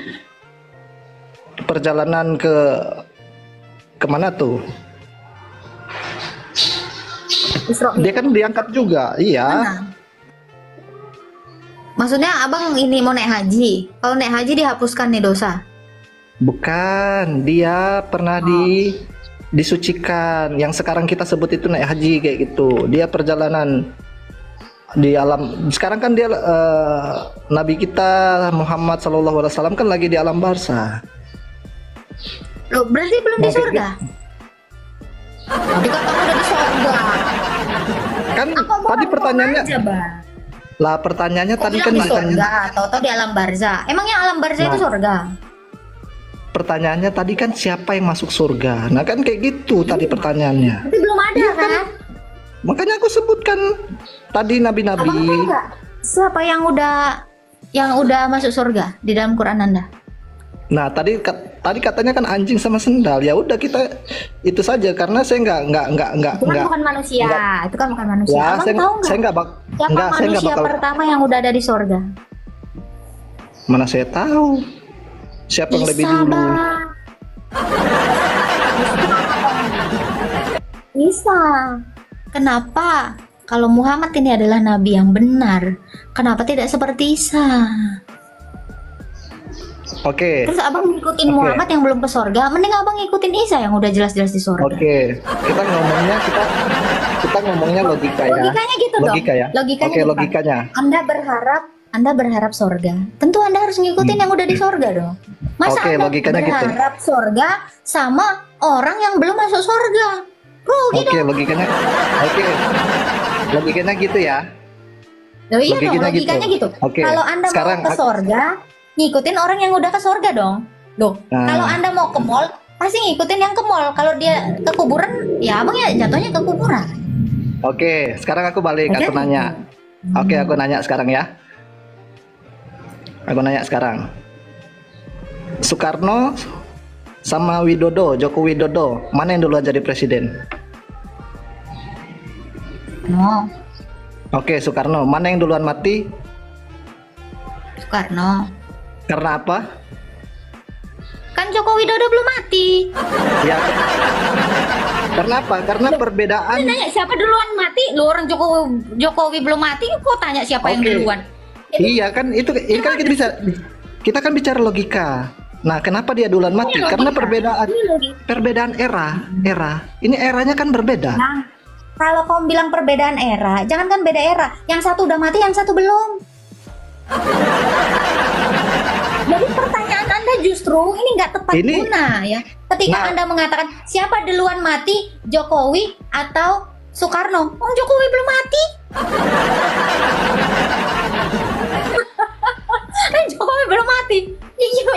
Perjalanan kemana tuh? Isra Dia kan diangkat juga, iya. Nah, maksudnya abang ini mau naik haji. Kalau naik haji dihapuskan nih dosa. Bukan, dia pernah disucikan. Yang sekarang kita sebut itu naik haji kayak gitu. Dia perjalanan di alam. Sekarang kan dia Nabi kita Muhammad SAW kan lagi di alam barzah. Loh, berarti belum di Mau surga? Dikatakan udah di surga. Kan Apa tadi pertanyaannya, aja, Bang? Lah pertanyaannya Kok tadi bilang kan di bukan. surga atau di alam barzah? Emangnya alam barzah itu Nah. surga? Pertanyaannya tadi kan siapa yang masuk surga? Nah kan kayak gitu tadi pertanyaannya. Tapi belum ada kan? Makanya aku sebutkan tadi Abang tahu nabi-nabi. nggak siapa yang udah masuk surga di dalam Quran Anda? Nah tadi katanya kan anjing sama sendal. Ya udah kita itu saja karena saya nggak Itu kan bukan manusia. Itu kan bukan manusia. Ya, Abang saya tahu saya nggak? Siapa saya nggak manusia bakal. pertama yang udah ada di surga? Mana saya tahu siapa yang lebih dulu. Bang. Isa. Kenapa? Kalau Muhammad ini adalah nabi yang benar, kenapa tidak seperti Isa? Oke. Terus abang ngikutin Oke. Muhammad yang belum ke surga, mending abang ngikutin Isa yang udah jelas-jelas di surga. Oke, kita ngomongnya logika ya. Logikanya gitu dong. Logika ya. Logikanya Oke, gitu, Bang. logikanya. Anda berharap surga. Tentu Anda harus ngikutin yang udah di surga dong. Masa Oke, Anda logikanya gitu. berharap surga sama orang yang belum masuk surga? Rugi Oke, dong. logikanya. Oke. Logikanya gitu ya. Loh, iya dong, logikanya logikanya gitu. gitu. Oke, Kalau Anda sekarang mau ke surga, ngikutin orang yang udah ke surga dong. Loh, Nah. kalau Anda mau ke mall, pasti ngikutin yang ke mall. Kalau dia ke kuburan, ya abang ya jatuhnya ke kuburan. Oke, sekarang aku balik, Oke. aku nanya. Oke, aku nanya sekarang ya. Aku nanya sekarang. Soekarno sama Widodo, Joko Widodo, mana yang duluan jadi presiden? No, Oke, Soekarno, mana yang duluan mati? Soekarno. Karena apa? Kan Joko Widodo belum mati. Ya. Karena apa? Karena perbedaan. Nanya siapa duluan mati? Lu orang Jokowi belum mati, kok tanya siapa yang Oke. duluan? Iya kan itu ini kan kita kan bicara logika. Nah, kenapa dia duluan mati? Ini Karena logika. Ini logika. perbedaan era. Ini eranya kan berbeda. Nah, kalau kamu bilang perbedaan era, jangan kan beda era. Yang satu udah mati, yang satu belum. Jadi pertanyaan Anda justru ini nggak tepat Ini- guna ya. Ketika Nah. Anda mengatakan siapa duluan mati, Jokowi atau Soekarno? Oh, Jokowi belum mati. Jokowi belum mati.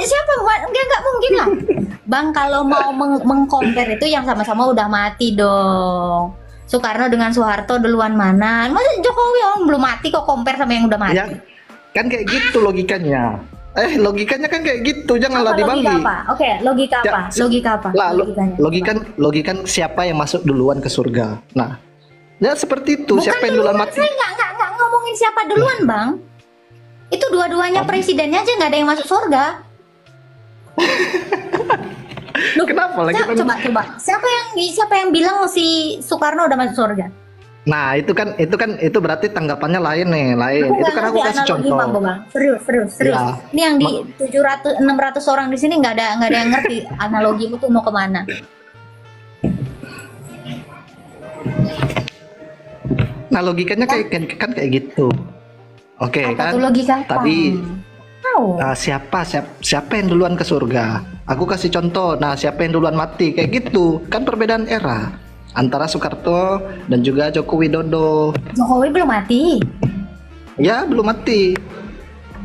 Siapa? Nggak mungkin lah. Bang, kalau mau mengcompare itu yang sama-sama udah mati dong. Soekarno dengan Soeharto duluan mana? Masa Jokowi orang belum mati kok compare sama yang udah mati? Ya, kan kayak gitu logikanya. Logikanya kan kayak gitu, janganlah Apa logika dibalik. apa? Oke, logika Ya, apa? Logika apa? Lah, Logikanya. logikan siapa yang masuk duluan ke surga. Nah, ya seperti itu, Bukan siapa yang duluan mati? Saya nggak ngomongin siapa duluan, Bang. Itu dua-duanya presidennya aja nggak ada yang masuk surga. Loh, Kenapa lagi? coba. Siapa yang bilang si Soekarno udah masuk surga? Nah, itu berarti tanggapannya lain nih, lain. Itu kan aku kasih contoh. Bang. Serius. Ya. Ini yang di 600 orang di sini nggak ada yang ngerti analogi itu mau kemana. Nah, logikanya kan kayak gitu. Oke, Apa kan? tuh logika apa? Tadi Tahu. siapa yang duluan ke surga? Aku kasih contoh. Nah, siapa yang duluan mati? Kayak gitu. Kan perbedaan era antara Soekarno dan juga Joko Widodo. Jokowi belum mati. Ya, belum mati.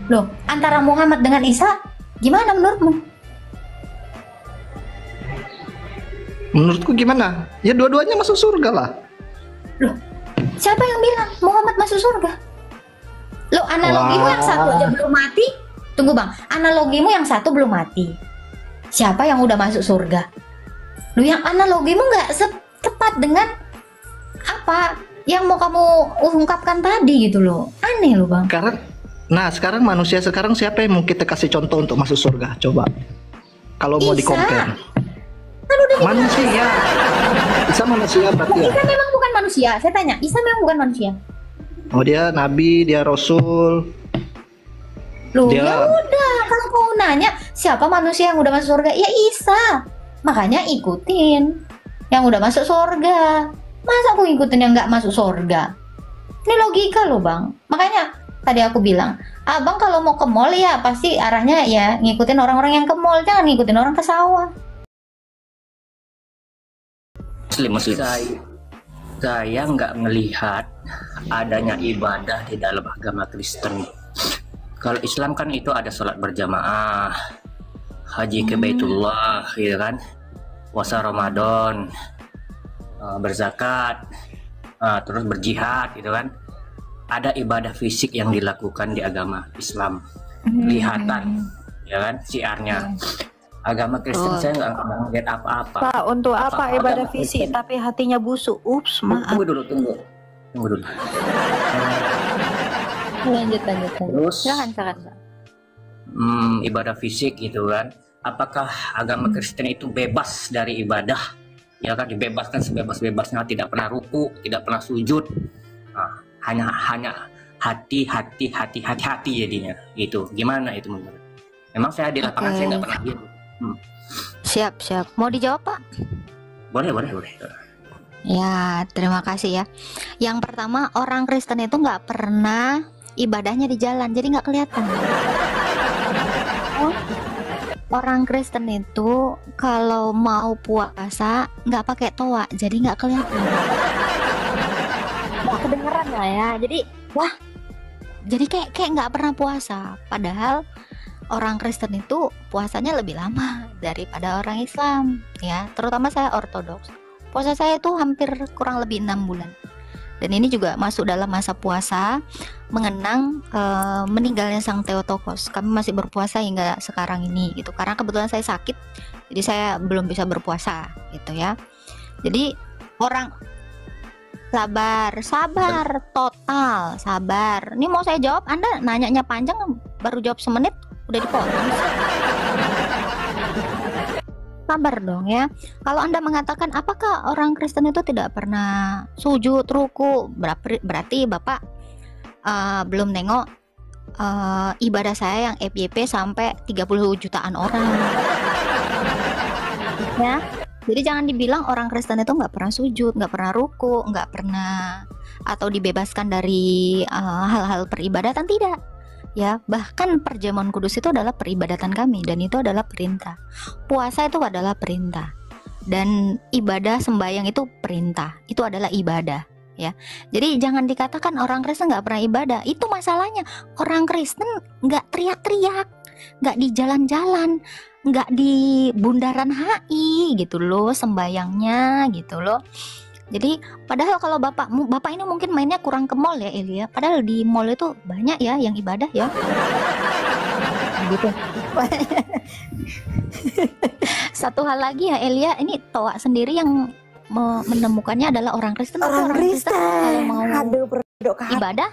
Loh, antara Muhammad dengan Isa, gimana menurutmu? Menurutku gimana? Ya dua-duanya masuk surga lah. Loh, siapa yang bilang Muhammad masuk surga? Loh, analogimu Wah. yang satu aja belum mati. Tunggu bang, analogimu yang satu belum mati. Siapa yang udah masuk surga? Loh, yang analogimu nggak tepat dengan apa yang mau kamu ungkapkan tadi gitu loh. Aneh loh bang. Sekarang manusia sekarang siapa yang mau kita kasih contoh untuk masuk surga? Coba. Kalau mau Isa. di-compare. Kan udah Manusia. Isa manusia berarti ya. Isa memang bukan manusia. Saya tanya, Isa memang bukan manusia. Oh, dia nabi, dia rasul. Loh, Dia- ya udah. Kalau kau nanya siapa manusia yang udah masuk surga, ya Isa. Makanya ikutin yang udah masuk surga. Masa aku ikutin yang nggak masuk surga? Ini logika loh bang. Makanya tadi aku bilang, abang kalau mau ke mall ya pasti arahnya ya ngikutin orang-orang yang ke mall, jangan ngikutin orang ke sawah. Muslim. Saya nggak melihat adanya ibadah di dalam agama Kristen. Kalau Islam kan itu ada sholat berjamaah, haji ke Baitullah, gitu kan, puasa Ramadan, berzakat, terus berjihad, gitu kan. Ada ibadah fisik yang dilakukan di agama Islam, lihatan, ya kan, siarnya. Agama Kristen saya nggak ngeliat apa-apa. Pak, untuk apa ibadah fisik tapi hatinya busuk? Ups, maaf. Tunggu dulu. Lanjut. Terus Silakan. ibadah fisik gitu kan. Apakah agama Kristen itu bebas dari ibadah? Ya kan, dibebaskan sebebas-bebasnya, tidak pernah ruku, tidak pernah sujud. Nah, hanya hati jadinya. Gitu. Gimana itu menurut? Memang saya di lapangan saya nggak pernah gitu. Siap. Mau dijawab, Pak? Boleh. Ya, terima kasih ya. Yang pertama, orang Kristen itu nggak pernah ibadahnya di jalan, jadi nggak kelihatan. Orang Kristen itu kalau mau puasa nggak pakai toa, jadi nggak kelihatan. Nggak kedengeran lah ya. Jadi kayak nggak pernah puasa. Padahal orang Kristen itu puasanya lebih lama daripada orang Islam, ya. Terutama saya Ortodoks. Puasa saya itu hampir kurang lebih 6 bulan. Dan ini juga masuk dalam masa puasa mengenang meninggalnya Sang Theotokos. Kami masih berpuasa hingga sekarang ini gitu. Karena kebetulan saya sakit, jadi saya belum bisa berpuasa gitu ya. Jadi orang sabar. Ini mau saya jawab, Anda nanyanya panjang baru jawab semenit udah dipotong. Sabar dong ya. Kalau Anda mengatakan apakah orang Kristen itu tidak pernah sujud, ruku, berarti Bapak belum nengok ibadah saya yang FYP sampai 30 jutaan orang. Ya. Jadi jangan dibilang orang Kristen itu nggak pernah sujud, nggak pernah ruku, nggak pernah atau dibebaskan dari hal-hal peribadatan, tidak. Ya, bahkan perjamuan kudus itu adalah peribadatan kami dan itu adalah perintah. Puasa itu adalah perintah. Dan ibadah sembahyang itu perintah. Itu adalah ibadah, ya. Jadi jangan dikatakan orang Kristen nggak pernah ibadah. Itu masalahnya. Orang Kristen nggak teriak-teriak, nggak di jalan-jalan, nggak di bundaran HI gitu loh sembayangnya gitu loh. Jadi padahal kalau bapak ini mungkin mainnya kurang ke mall ya Elia. Padahal di mall itu banyak ya yang ibadah ya. Gitu. Satu hal lagi ya Elia, ini Toa sendiri yang menemukannya adalah orang Kristen. Orang Kristen kalau mau ibadah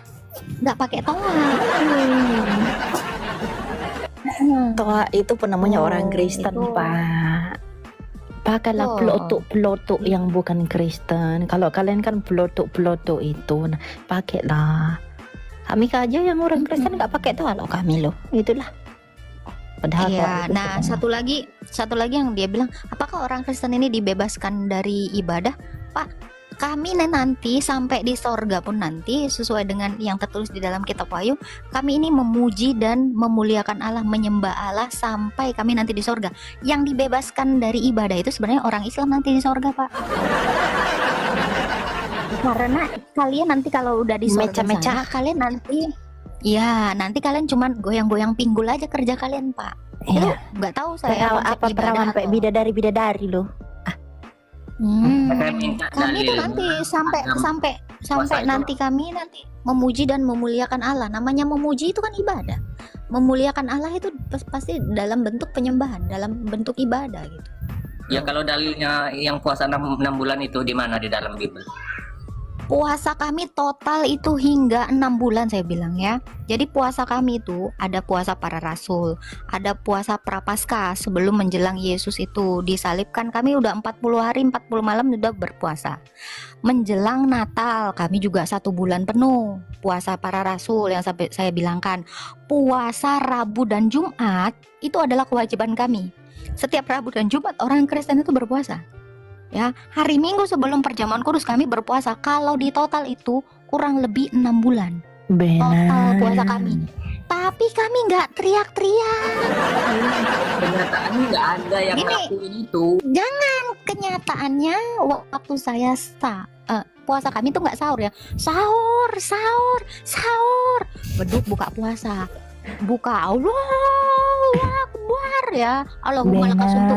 nggak pakai toa. Toa itu penemunya orang Kristen, itu. Pak. Pakailah pelotok yang bukan Kristen. Kalau kalian kan pelotok itu, nah, pakailah. Kami aja yang orang Kristen nggak pakai toa loh kami loh. Itulah. Padahal iya. Nah, satu lagi yang dia bilang, apakah orang Kristen ini dibebaskan dari ibadah? Pak, kami nanti sampai di sorga pun nanti sesuai dengan yang tertulis di dalam kitab Wahyu, kami ini memuji dan memuliakan Allah, menyembah Allah sampai kami nanti di sorga. Yang dibebaskan dari ibadah itu sebenarnya orang Islam nanti di sorga, Pak. Karena kalian nanti kalau udah di sorga sana, kalian nanti kalian cuman goyang-goyang pinggul aja kerja kalian, Pak. Itu nggak tahu saya apa perawan Pak bidadari loh. Kami itu nanti sampai nanti kami nanti memuji dan memuliakan Allah. Namanya memuji itu kan ibadah. Memuliakan Allah itu pasti dalam bentuk penyembahan, dalam bentuk ibadah gitu. Ya kalau dalilnya yang puasa 6 bulan itu di mana di dalam Bible? Puasa kami total itu hingga 6 bulan saya bilang ya. Jadi puasa kami itu ada puasa para rasul, ada puasa prapaskah sebelum menjelang Yesus itu disalibkan. Kami udah 40 hari 40 malam udah berpuasa. Menjelang Natal kami juga 1 bulan penuh puasa para rasul yang saya bilangkan. Puasa Rabu dan Jumat itu adalah kewajiban kami. Setiap Rabu dan Jumat orang Kristen itu berpuasa. Ya, hari Minggu sebelum perjamuan kudus kami berpuasa. Kalau di total itu kurang lebih 6 bulan. Total puasa kami. Tapi kami nggak teriak-teriak. Kenyataannya nggak ada yang ngelakuin itu. Jangan, kenyataannya waktu saya puasa kami tuh nggak sahur ya. Sahur, sahur, sahur. Beduk buka puasa. Buka Allahu Akbar ya. Allahumma lakas untuk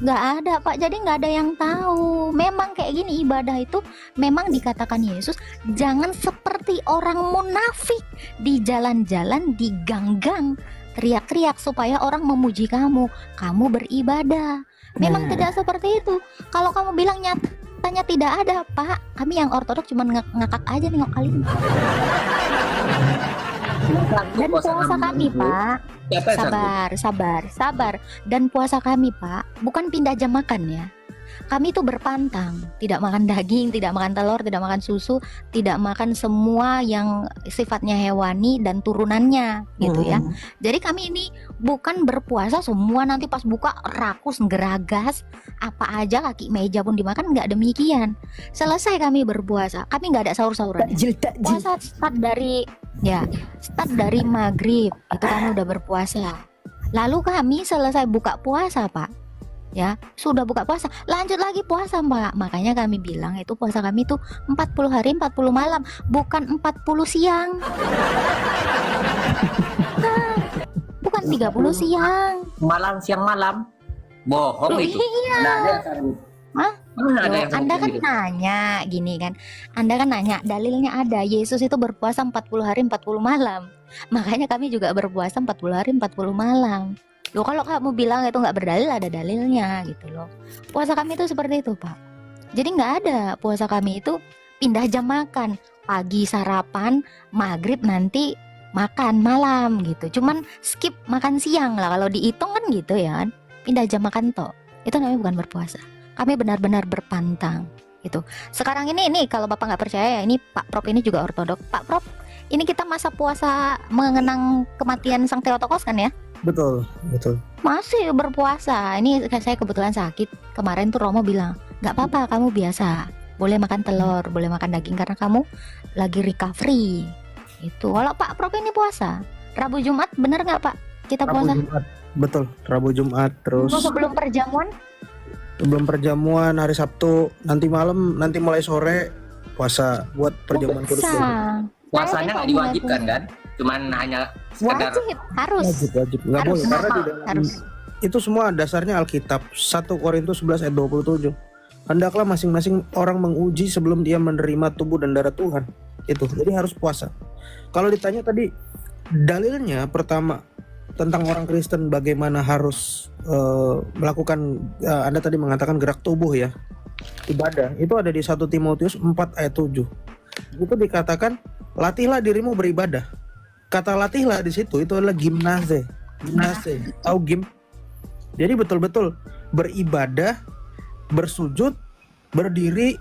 nggak ada Pak. Jadi nggak ada yang tahu. Memang kayak gini ibadah itu memang dikatakan Yesus jangan seperti orang munafik di jalan-jalan, di gang-gang teriak-teriak supaya orang memuji kamu beribadah. Memang tidak seperti itu. Kalau kamu bilang nyatanya tidak ada Pak, kami yang ortodoks cuma ngakak aja nengok kalian. Dan puasa kami Pak, sabar. Dan puasa kami Pak, bukan pindah jam makan ya. Kami itu berpantang, tidak makan daging, tidak makan telur, tidak makan susu, tidak makan semua yang sifatnya hewani dan turunannya gitu ya. Jadi kami ini bukan berpuasa semua nanti pas buka rakus, geragas, apa aja kaki meja pun dimakan, nggak demikian. Selesai kami berpuasa, kami nggak ada sahur-sahuran. Puasa start dari maghrib itu kami udah berpuasa. Lalu kami selesai buka puasa Pak. Ya, sudah buka puasa, lanjut lagi puasa Mbak. Makanya kami bilang itu puasa kami tuh 40 hari 40 malam, bukan 40 siang. Bukan 30 siang. Malam siang malam. Bohong itu. Iya. Hah? Anda kan nanya gini kan. Anda kan nanya, dalilnya ada. Yesus itu berpuasa 40 hari 40 malam. Makanya kami juga berpuasa 40 hari 40 malam. Loh kalau kamu bilang itu nggak berdalil, ada dalilnya gitu loh. Puasa kami itu seperti itu Pak. Jadi nggak ada puasa kami itu pindah jam makan. Pagi sarapan, maghrib nanti makan malam gitu. Cuman skip makan siang lah kalau dihitung kan gitu ya kan. Pindah jam makan toh. Itu namanya bukan berpuasa. Kami benar-benar berpantang gitu. Sekarang ini kalau Bapak nggak percaya ya, ini Pak Prof ini juga ortodok. Pak Prof, ini kita masa puasa mengenang kematian Sang Theotokos kan ya? Betul. Masih berpuasa. Ini saya kebetulan sakit. Kemarin tuh Romo bilang, nggak apa-apa kamu biasa. Boleh makan telur, boleh makan daging karena kamu lagi recovery. Itu. Kalau Pak Prof ini puasa. Rabu Jumat bener nggak Pak? Kita puasa. Rabu Jumat. Betul. Rabu Jumat terus. Sebelum perjamuan? Sebelum perjamuan hari Sabtu, nanti malam, nanti mulai sore puasa buat perjamuan kudus. Puasanya nggak diwajibkan kan? Cuman hanya sekedar wajib, nggak boleh karena di dalam itu semua dasarnya Alkitab. 1 Korintus 11 ayat 27. Hendaklah masing-masing orang menguji sebelum dia menerima tubuh dan darah Tuhan. Itu. Jadi harus puasa. Kalau ditanya tadi dalilnya pertama tentang orang Kristen bagaimana harus melakukan Anda tadi mengatakan gerak tubuh ya. Ibadah. Itu ada di 1 Timotius 4 ayat 7. Itu dikatakan latihlah dirimu beribadah. Kata latihlah di situ itu adalah gimnase. Tahu gim? Jadi betul-betul beribadah, bersujud, berdiri,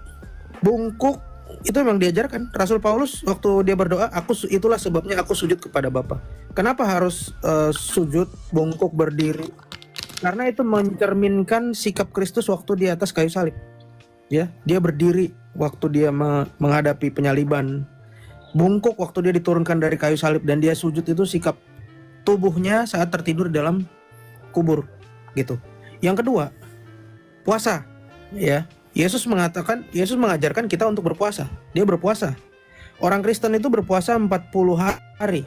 bungkuk, itu memang diajarkan. Rasul Paulus waktu dia berdoa, itulah sebabnya aku sujud kepada Bapa. Kenapa harus sujud, bungkuk, berdiri? Karena itu mencerminkan sikap Kristus waktu di atas kayu salib. Ya, dia berdiri waktu dia menghadapi penyaliban. Bungkuk waktu dia diturunkan dari kayu salib, dan dia sujud itu sikap tubuhnya saat tertidur dalam kubur gitu. Yang kedua, puasa ya. Yesus mengajarkan kita untuk berpuasa. Dia berpuasa. Orang Kristen itu berpuasa 40 hari.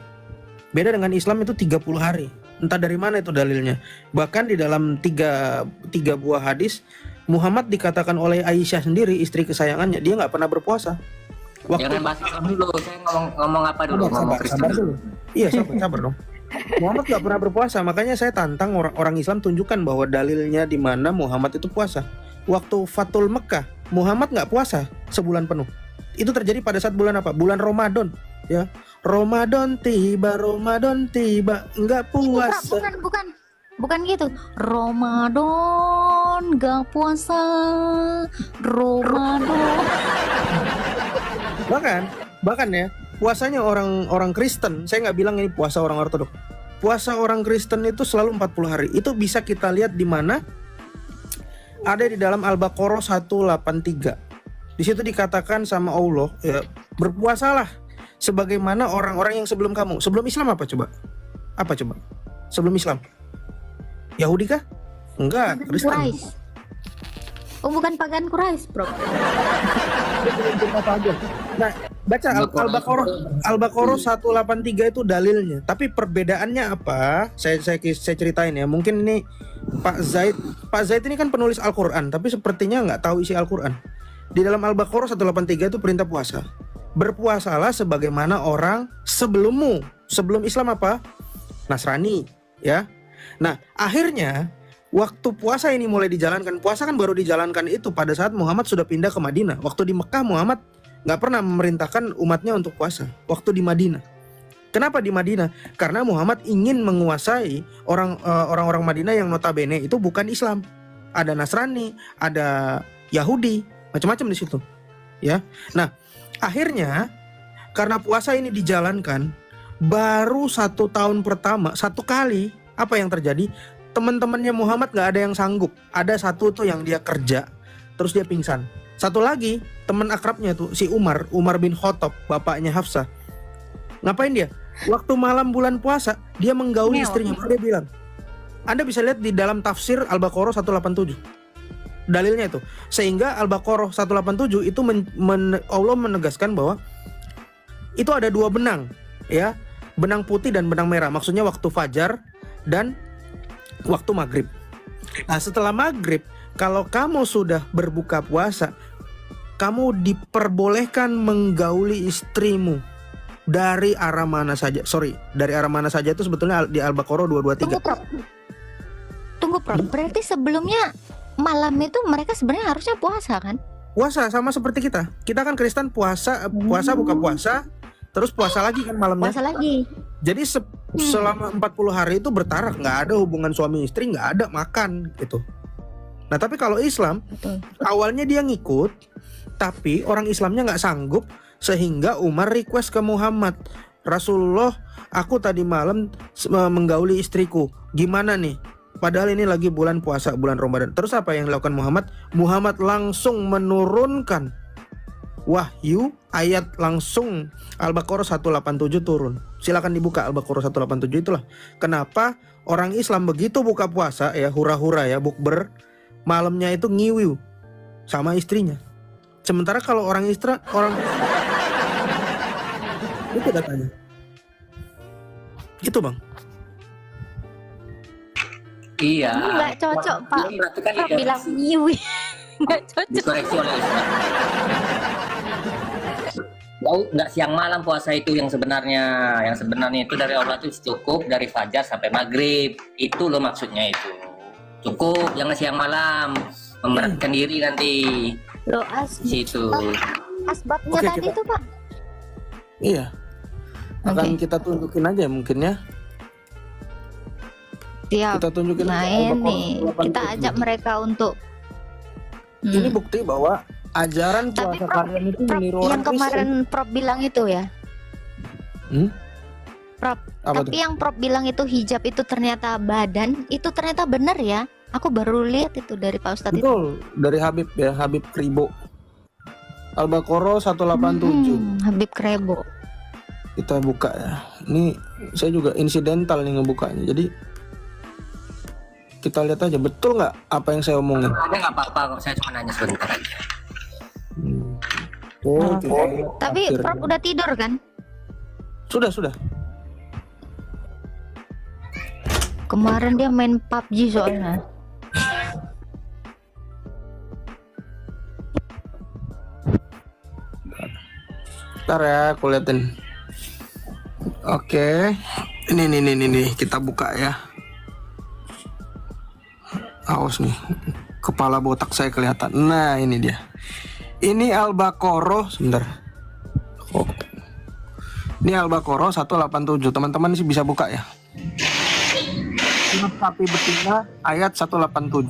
Beda dengan Islam itu 30 hari. Entah dari mana itu dalilnya. Bahkan di dalam tiga buah hadis, Muhammad dikatakan oleh Aisyah sendiri, istri kesayangannya, dia nggak pernah berpuasa. Jangan bahas Islam dulu, saya ngomong apa dulu? Sabar dulu. Iya, sabar dong. Muhammad nggak pernah berpuasa, makanya saya tantang orang Islam tunjukkan bahwa dalilnya di mana Muhammad itu puasa. Waktu Fatul Mekah, Muhammad nggak puasa sebulan penuh. Itu terjadi pada saat bulan apa? Bulan Ramadan, ya. Ramadan tiba, nggak puasa. Bukan gitu. Ramadan nggak puasa. Ramadan. Bahkan ya, puasanya orang Kristen, saya nggak bilang ini puasa orang Ortodoks. Puasa orang Kristen itu selalu 40 hari. Itu bisa kita lihat di mana? Ada di dalam Al-Baqarah 183. Di situ dikatakan sama Allah, ya, berpuasalah sebagaimana orang-orang yang sebelum kamu. Sebelum Islam apa coba? Sebelum Islam? Yahudi kah? Enggak, Kristen. Oh, bukan pagan Quraisy, Bro. Nah, baca Al-Baqarah 183 itu dalilnya. Tapi perbedaannya apa? Saya ceritain ya. Mungkin ini Pak Zaid ini kan penulis Al-Qur'an, tapi sepertinya nggak tahu isi Al-Qur'an. Di dalam Al-Baqarah 183 itu perintah puasa. Berpuasalah sebagaimana orang sebelum Islam apa? Nasrani, ya. Nah, akhirnya waktu puasa ini mulai dijalankan. Puasa kan baru dijalankan itu pada saat Muhammad sudah pindah ke Madinah. Waktu di Mekah Muhammad nggak pernah memerintahkan umatnya untuk puasa. Waktu di Madinah. Kenapa di Madinah? Karena Muhammad ingin menguasai orang-orang Madinah yang notabene itu bukan Islam. Ada Nasrani, ada Yahudi, macam-macam di situ. Ya. Nah, akhirnya karena puasa ini dijalankan, baru 1 tahun pertama, 1 kali apa yang terjadi? Teman-temannya Muhammad nggak ada yang sanggup. Ada satu tuh yang dia kerja, terus dia pingsan. Satu lagi teman akrabnya tuh si Umar bin Khattab, bapaknya Hafsah. Ngapain dia? Waktu malam bulan puasa dia menggauli istrinya. Dia bilang, Anda bisa lihat di dalam tafsir Al-Baqarah 187. Dalilnya itu. Sehingga Al-Baqarah 187 itu Allah menegaskan bahwa itu ada 2 benang, ya. Benang putih dan benang merah. Maksudnya waktu fajar dan waktu maghrib. Nah, setelah maghrib, kalau kamu sudah berbuka puasa, kamu diperbolehkan menggauli istrimu dari arah mana saja. Dari arah mana saja itu sebetulnya di Al-Baqarah 223. Tunggu, Prof. Berarti sebelumnya malam itu mereka sebenarnya harusnya puasa kan? Puasa sama seperti kita. Kita kan Kristen puasa buka puasa, terus puasa lagi kan malamnya. Puasa lagi. Jadi selama 40 hari itu bertarak, nggak ada hubungan suami istri, nggak ada makan gitu. Nah, tapi kalau Islam, awalnya dia ngikut, tapi orang Islamnya nggak sanggup, sehingga Umar request ke Muhammad, Rasulullah, aku tadi malam menggauli istriku, gimana nih? Padahal ini lagi bulan puasa, bulan Ramadan. Terus apa yang dilakukan Muhammad? Muhammad langsung menurunkan wahyu, ayat langsung Al-Baqarah 187 turun. Silakan dibuka Al-Baqarah 187 itulah. Kenapa orang Islam begitu buka puasa ya, hura-hura ya, bukber, malamnya itu ngiwiu sama istrinya. Sementara kalau orang itu datanya. Itu, Bang. Iya. Nggak cocok, Pak. Berarti kan Pak bilang nyiwi. Nggak cocok. Dikoreksi oleh Islam. Nggak siang malam puasa itu yang sebenarnya itu dari Allah itu cukup dari fajar sampai maghrib, itu loh maksudnya itu cukup, jangan siang malam memberatkan diri nanti Loh, situ. Asbabnya tadi itu, Pak. Iya. Akan kita tunjukin aja mungkin ya. Siap. Kita tunjukin Nah, ini kita ajak mereka untuk ini bukti bahwa ajaran tapi puasa kalian itu Prof, meniru yang orang kemarin Kristen. Prof bilang itu ya. Prof, Apa tapi tuh? yang Prof bilang itu hijab itu ternyata badan, itu ternyata benar ya. Aku baru lihat itu dari Pak Ustadz itu. Betul, dari Habib ya, Habib Kribo. Al-Baqarah 187. Habib Krebo. Kita buka ya. Ini saya juga insidental nih ngebukanya. Jadi kita lihat aja betul nggak apa yang saya omongin. Ada nggak apa-apa kok, saya cuma nanya sebentar aja. Tapi Prof udah tidur kan? Sudah. Kemarin dia main PUBG soalnya. Ntar ya, aku liatin. Oke, ini kita buka ya. Awas nih, kepala botak saya kelihatan. Nah, ini dia. Ini Al-Baqarah, sebentar. Oh. Ini Al-Baqarah 187. Teman-teman sih bisa buka ya. Sapi betina ayat 187.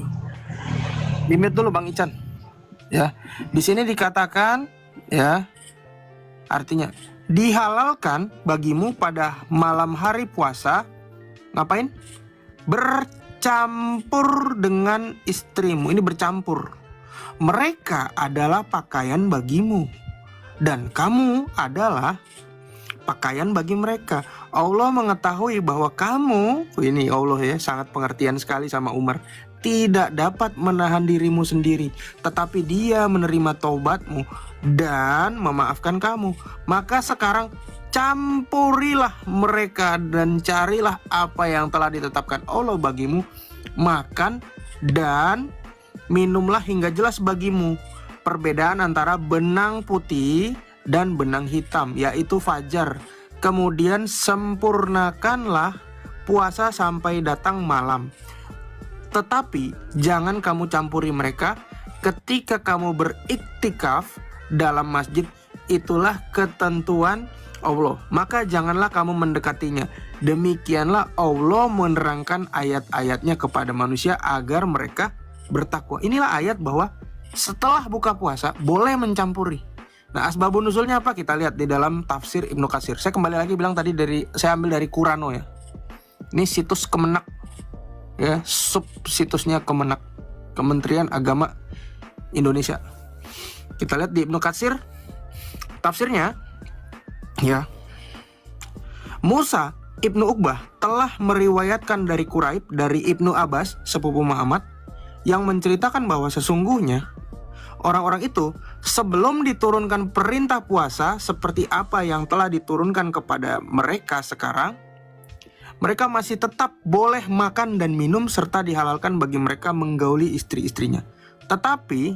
Limit dulu Bang Ican. Ya. Di sini dikatakan ya, artinya dihalalkan bagimu pada malam hari puasa ngapain? Bercampur dengan istrimu. Ini bercampur. Mereka adalah pakaian bagimu dan kamu adalah pakaian bagi mereka. Allah mengetahui bahwa kamu, ini Allah ya, sangat pengertian sekali sama Umar. tidak dapat menahan dirimu sendiri, tetapi Dia menerima taubatmu dan memaafkan kamu. Maka sekarang campurilah mereka dan carilah apa yang telah ditetapkan Allah bagimu. Makan dan minumlah hingga jelas bagimu perbedaan antara benang putih dan benang hitam, yaitu fajar. Kemudian sempurnakanlah puasa sampai datang malam. Tetapi jangan kamu campuri mereka ketika kamu beriktikaf dalam masjid. Itulah ketentuan Allah. Maka janganlah kamu mendekatinya. Demikianlah Allah menerangkan ayat-ayatnya kepada manusia agar mereka bertakwa. Inilah ayat bahwa setelah buka puasa boleh mencampuri. Nah, asbabun nuzulnya apa? Kita lihat di dalam tafsir Ibnu Katsir. Saya kembali lagi bilang tadi saya ambil dari Qurano ya. Ini situs Kemenak ya, sub situsnya Kemenak, Kementerian Agama Indonesia. Kita lihat di Ibnu Katsir tafsirnya ya. Musa Ibnu Uqbah telah meriwayatkan dari Quraib dari Ibnu Abbas sepupu Muhammad yang menceritakan bahwa sesungguhnya orang-orang itu sebelum diturunkan perintah puasa seperti apa yang telah diturunkan kepada mereka sekarang, mereka masih tetap boleh makan dan minum serta dihalalkan bagi mereka menggauli istri-istrinya. Tetapi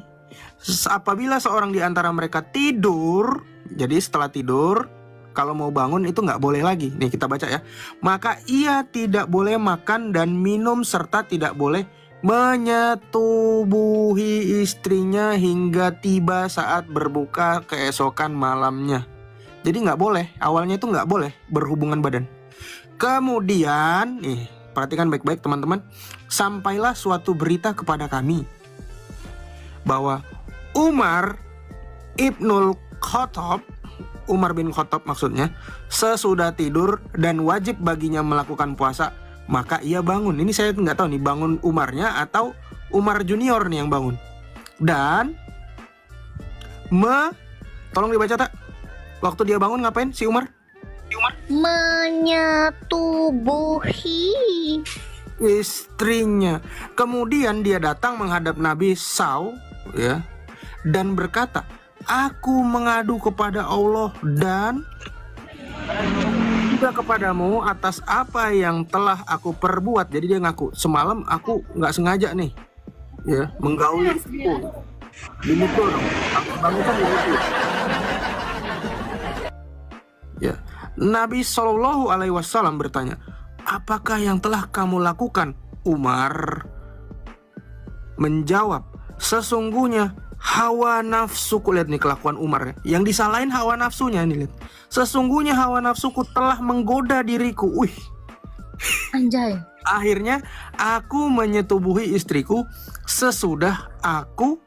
apabila seorang di antara mereka tidur, jadi setelah tidur kalau mau bangun itu nggak boleh lagi. Nih kita baca ya. Maka ia tidak boleh makan dan minum serta tidak boleh menyetubuhi istrinya hingga tiba saat berbuka keesokan malamnya. Jadi nggak boleh, awalnya itu nggak boleh berhubungan badan. Kemudian, perhatikan baik-baik teman-teman, sampailah suatu berita kepada kami bahwa Umar bin Khattab maksudnya, sesudah tidur dan wajib baginya melakukan puasa, maka ia bangun. Ini saya nggak tahu nih, bangun Umarnya atau Umar Junior nih yang bangun. Dan tolong dibaca tak? Waktu dia bangun ngapain si Umar? Menyetubuhi istrinya. Kemudian dia datang menghadap Nabi Saw ya, dan berkata, aku mengadu kepada Allah dan juga kepadamu atas apa yang telah aku perbuat. Jadi dia ngaku, semalam aku nggak sengaja nih ya menggauli istriku. Dimukul dong, aku bangunkan dimukul. Ya, Nabi Shallallahu Alaihi Wasallam bertanya, apakah yang telah kamu lakukan? Umar menjawab, sesungguhnya hawa nafsuku. Lihat nih kelakuan Umar ya. Yang disalahin hawa nafsunya nih, lihat. Sesungguhnya hawa nafsuku telah menggoda diriku. Wih. anjay. Akhirnya aku menyetubuhi istriku sesudah aku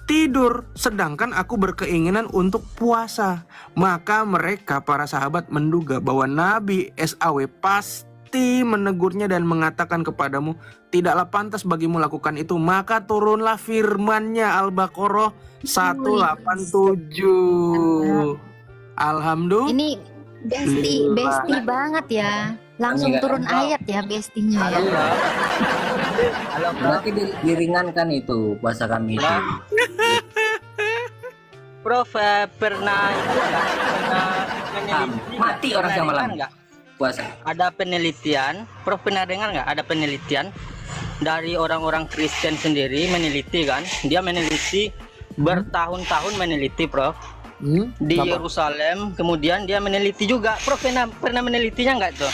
tidur, sedangkan aku berkeinginan untuk puasa. Maka mereka para sahabat menduga bahwa Nabi SAW pasti menegurnya dan mengatakan kepadamu, tidaklah pantas bagimu lakukan itu. Maka turunlah firman-Nya, Al-Baqarah 187. Alhamdulillah. Ini besti banget ya. Langsung turun ayat ya bestinya ya. Kalau berarti diringankan itu puasa kami itu. Prof pernah meneliti mati orang yang malam nggak? Puasa. Ada penelitian, Prof pernah dengar nggak? Ada penelitian dari orang-orang Kristen sendiri meneliti kan? Dia meneliti bertahun-tahun meneliti, Prof. Di Yerusalem, kemudian dia meneliti juga. Prof pernah menelitinya nggak tuh?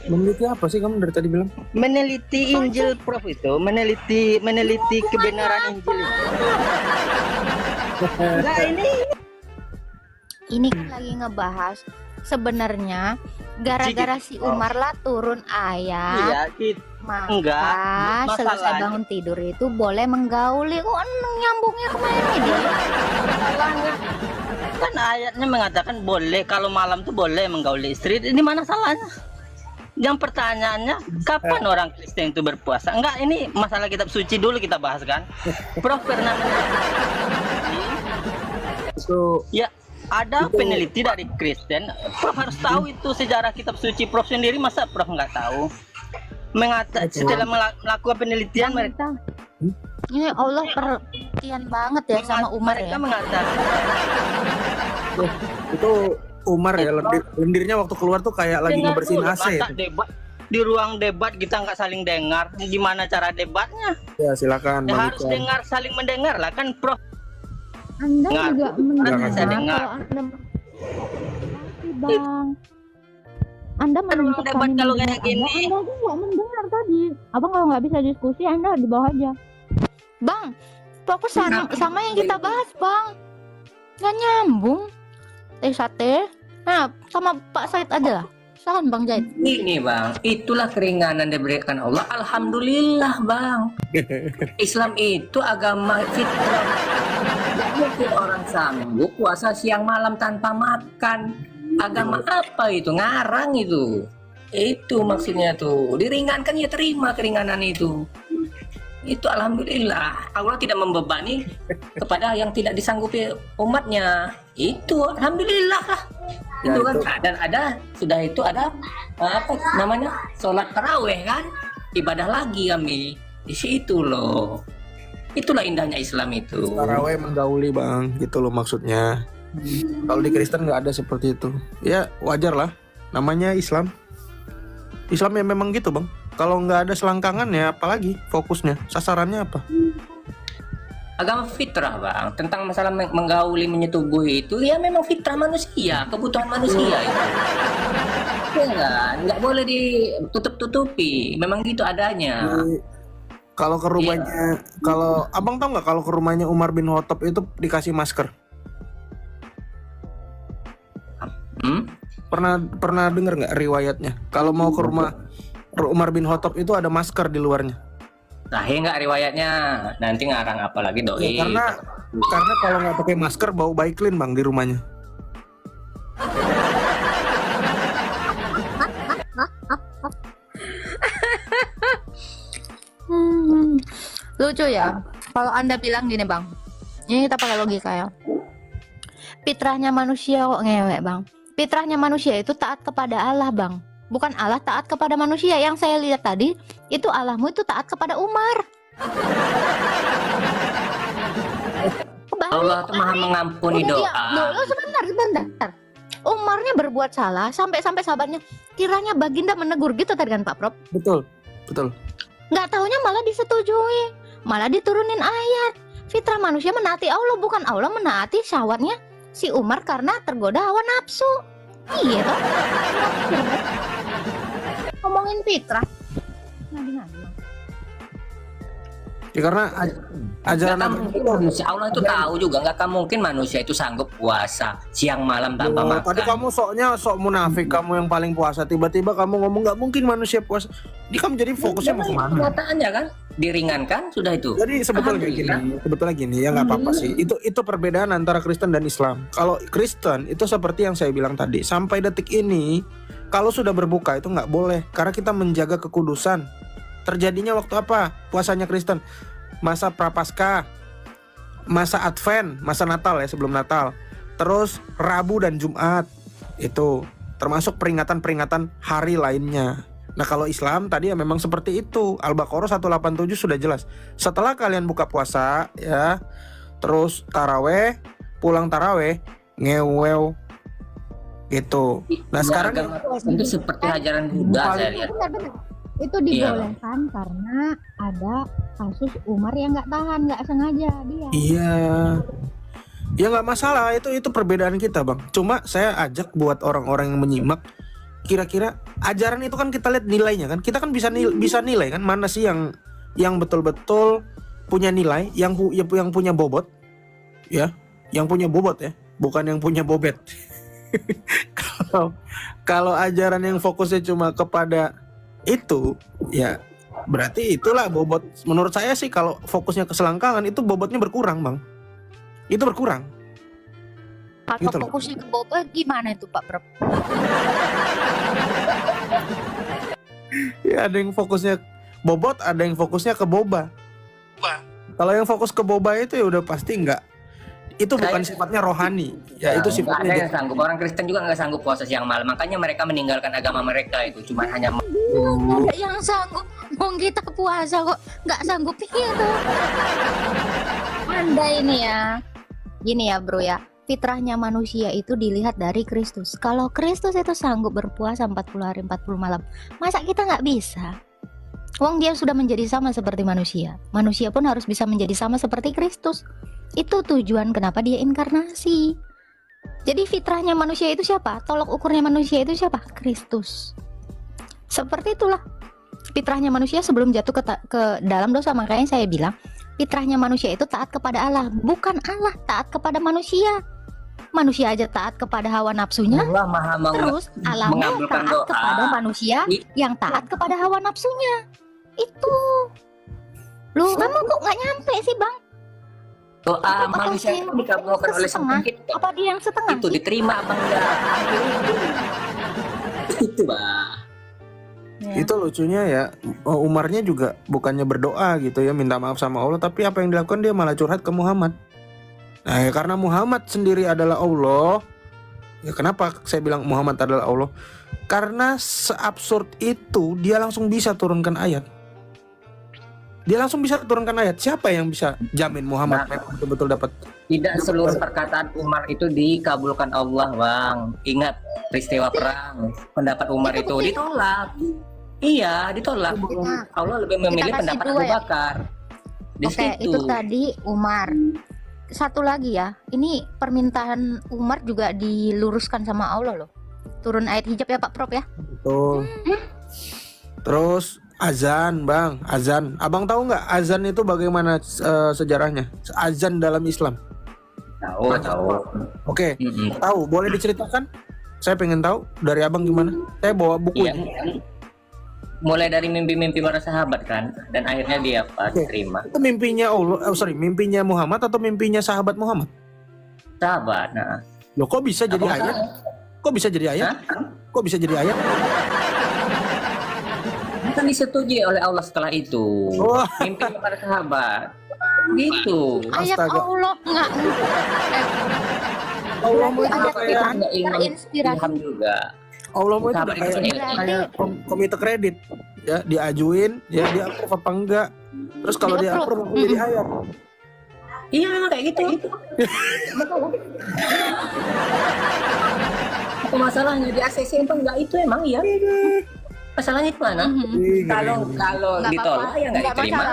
Meneliti apa sih kamu dari tadi bilang? Meneliti Injil, Prof itu meneliti kebenaran Injil itu. Nah Ini kan lagi ngebahas sebenarnya gara-gara si Umar lah turun ayat. Iya, Maka selesai bangun tidur itu boleh menggauli. Kok nyambungnya kemana dia? Masalahnya kan ayatnya mengatakan boleh, kalau malam tuh boleh menggauli istri. Ini mana salahnya? Yang pertanyaannya, kapan orang Kristen itu berpuasa? Enggak, ini masalah kitab suci dulu kita bahas kan. Prof pernah Itu ya ada peneliti dari Kristen. Prof harus tahu itu sejarah kitab suci. Prof sendiri masa Prof nggak tahu? setelah melakukan penelitian mereka Ini Allah perhatian banget ya sama Umar ya. mengatakan Itu Umar ya, lendirnya waktu keluar tuh kayak lagi dengar ngebersihin dulu, AC. masa debat di ruang debat kita nggak saling dengar, gimana cara debatnya? Ya silakan. Ya, Bang harus Ican. dengar, saling mendengar lah kan, Prof. Anda Dengar. juga mendengar Saya dengar. kalau Anda Bang. Anda menuntut debat kami kalau mendengar kayak gini. Anda juga nggak mendengar tadi. Abang kalau nggak bisa diskusi, Anda di bawah aja. Bang, fokus sama yang kita bahas, Bang. Nggak nyambung. Sate. Nah, sama Pak Said aja lah. Silakan Bang Zaid. Ini bang, itulah keringanan diberikan Allah. Alhamdulillah bang. Islam itu agama fitrah. Tidak mungkin orang sanggup puasa siang malam tanpa makan. Agama apa itu? Ngarang itu. Itu maksudnya tuh. Diringankan ya terima keringanan itu. Itu alhamdulillah. Allah tidak membebani kepada yang tidak disanggupi umatnya. Itu alhamdulillah lah. Ya, Itu kan itu. dan sudah itu ada apa namanya? Sholat taraweh kan? Ibadah lagi kami di situ loh. Itulah indahnya Islam itu. Taraweh menggauli bang, gitu loh maksudnya. Kalau di Kristen nggak ada seperti itu. Ya wajar lah, namanya Islam. Islam ya memang gitu bang. Kalau nggak ada selangkangan ya apalagi fokusnya, sasarannya apa? Agama fitrah bang, tentang masalah menggauli menyetubuhi itu ya memang fitrah manusia, kebutuhan manusia itu. Ya kan, nggak boleh ditutup-tutupi, memang gitu adanya. Kalau ke rumahnya, kalau abang tahu nggak kalau ke rumahnya Umar bin Khattab itu dikasih masker? Pernah dengar nggak riwayatnya? Kalau mau ke rumah Umar bin Khattab itu ada masker di luarnya. Nah, ya nggak riwayatnya, nanti ngarang apa lagi doi. Ya, karena kalau nggak pakai masker bau baiklin bang di rumahnya. Lucu ya. Kalau Anda bilang gini Bang, ini kita pakai logika ya. Fitrahnya manusia kok ngewek Bang. Fitrahnya manusia itu taat kepada Allah Bang. Bukan Allah taat kepada manusia. Yang saya lihat tadi, itu Allahmu itu taat kepada Umar. Allah tuh maha mengampuni doa. Dulu sebentar. Umarnya berbuat salah sampai sahabatnya kiranya baginda menegur gitu tadi kan Pak Prof. Betul. Nggak taunya malah disetujui, malah diturunin ayat. Fitrah manusia menaati Allah, bukan Allah menaati syahwatnya si Umar karena tergoda hawa nafsu. Iya toh. Ngomongin fitrah. Ngadi-ngadi. Ya karena ajaran Manusia Allah itu tahu juga nggak akan mungkin manusia itu sanggup puasa siang malam tanpa makan. tadi kamu sok munafik, kamu yang paling puasa, tiba-tiba kamu ngomong nggak mungkin manusia puasa. Ini kamu jadi fokusnya mau kemana? Kenyataannya kan diringankan sudah itu. Jadi sebetulnya gini ya nggak apa-apa sih. Itu perbedaan antara Kristen dan Islam. Kalau Kristen itu seperti yang saya bilang tadi, sampai detik ini kalau sudah berbuka itu nggak boleh karena kita menjaga kekudusan. Terjadinya waktu apa? Puasanya Kristen, masa Prapaskah, masa Advent, masa Natal ya, sebelum Natal. Terus Rabu dan Jumat. Itu termasuk peringatan-peringatan hari lainnya. Nah, kalau Islam tadi ya memang seperti itu. Al-Baqarah 187 sudah jelas. Setelah kalian buka puasa ya, terus taraweh, pulang taraweh, ngewew gitu. Nah, sekarang itu seperti ajaran Buddha saya lihat. Itu dibolehkan karena ada kasus Umar yang nggak tahan, nggak sengaja dia. Iya. Ya nggak masalah, itu perbedaan kita bang. Cuma saya ajak buat orang-orang yang menyimak, kira-kira ajaran itu kan kita lihat nilainya kan. Kita kan bisa nilai kan mana sih yang betul-betul punya nilai, yang punya bobot, ya, yang punya bobot ya, bukan yang punya bobet. Kalau ajaran yang fokusnya cuma kepada itu, ya berarti itulah bobot. Menurut saya sih kalau fokusnya ke selangkangan itu bobotnya berkurang bang. Itu berkurang. Atau Gitu loh. fokusnya ke boba gimana itu Pak Prof? Ya ada yang fokusnya bobot, ada yang fokusnya ke boba. Kalau yang fokus ke boba itu ya udah pasti enggak. Itu bukan sifatnya rohani. Ya itu Ada sifatnya yang sanggup. Orang Kristen juga nggak sanggup puasa siang malam. Makanya mereka meninggalkan agama mereka itu. Cuma hanya nggak ada yang sanggup. Mau kita puasa kok nggak sanggup itu. Anda ini ya. Gini ya bro ya. Fitrahnya manusia itu dilihat dari Kristus. Kalau Kristus itu sanggup berpuasa 40 hari 40 malam, masa kita nggak bisa? Wong dia sudah menjadi sama seperti manusia. Manusia pun harus bisa menjadi sama seperti Kristus. Itu tujuan kenapa dia inkarnasi. Jadi fitrahnya manusia itu siapa? Tolok ukurnya manusia itu siapa? Kristus. Seperti itulah fitrahnya manusia sebelum jatuh ke dalam dosa. Makanya saya bilang fitrahnya manusia itu taat kepada Allah, bukan Allah taat kepada manusia. Manusia aja taat kepada hawa nafsunya, Allah maha terus alamnya taat doa. kepada manusia yang taat kepada hawa nafsunya. Itu lu kamu kok nggak nyampe sih bang? Doa Apa manusia saya itu dikabulkan oleh sang setengah? pencipta. Apa dia yang setengah Itu sih? diterima apa enggak? Itu Bang. Ya. Itu lucunya ya, Umarnya juga bukannya berdoa gitu ya, minta maaf sama Allah, tapi apa yang dilakukan dia malah curhat ke Muhammad. Nah ya, karena Muhammad sendiri adalah Allah. Ya kenapa saya bilang Muhammad adalah Allah? Karena seabsurd itu dia langsung bisa turunkan ayat. Dia langsung bisa turunkan ayat. Siapa yang bisa jamin Muhammad memang betul-betul dapat? Tidak seluruh perkataan Umar itu dikabulkan Allah, Bang. Ingat peristiwa perang, pendapat Umar itu ditolak. Iya, ditolak. Allah lebih memilih kasih pendapat dua Abu ya? Bakar. Di Oke, situ. itu tadi Umar. Satu lagi ya, ini permintaan Umar juga diluruskan sama Allah loh. Turun ayat hijab ya Pak Prof ya. Betul. Terus azan, Bang, azan. Abang tahu nggak azan itu bagaimana sejarahnya? Azan dalam Islam. Tahu. Oke, tahu. Boleh diceritakan? Saya pengen tahu dari abang gimana. Saya bawa buku. Iya. Mulai dari mimpi-mimpi para sahabat kan, dan akhirnya dia apa? Diterima. Itu mimpinya Allah, mimpinya Muhammad atau mimpinya sahabat Muhammad? Sahabat. Nah, Loh, kok bisa jadi Abang ayat? tahu. Kok bisa jadi ayat? Hah? Kok bisa jadi ayat? Kan disetujui oleh Allah setelah itu. Wah. Mimpi para sahabat. Gitu. Ayat Astaga. Allah nggak. Allah mau Berarti juga ayat kayak Tuhan terinspirasi. Ilham juga. Allah mau juga Sahabat itu kayak, kan kayak komite kredit ya, diajuin ya, dia approve apa enggak. Terus kalau dia approve langsung jadi ayat. Iya memang kayak gitu. Apa masalahnya di ACC itu enggak itu emang iya. Masalahnya di mana? Kalau Nggak ditolak apa-apa. ya enggak Nggak diterima.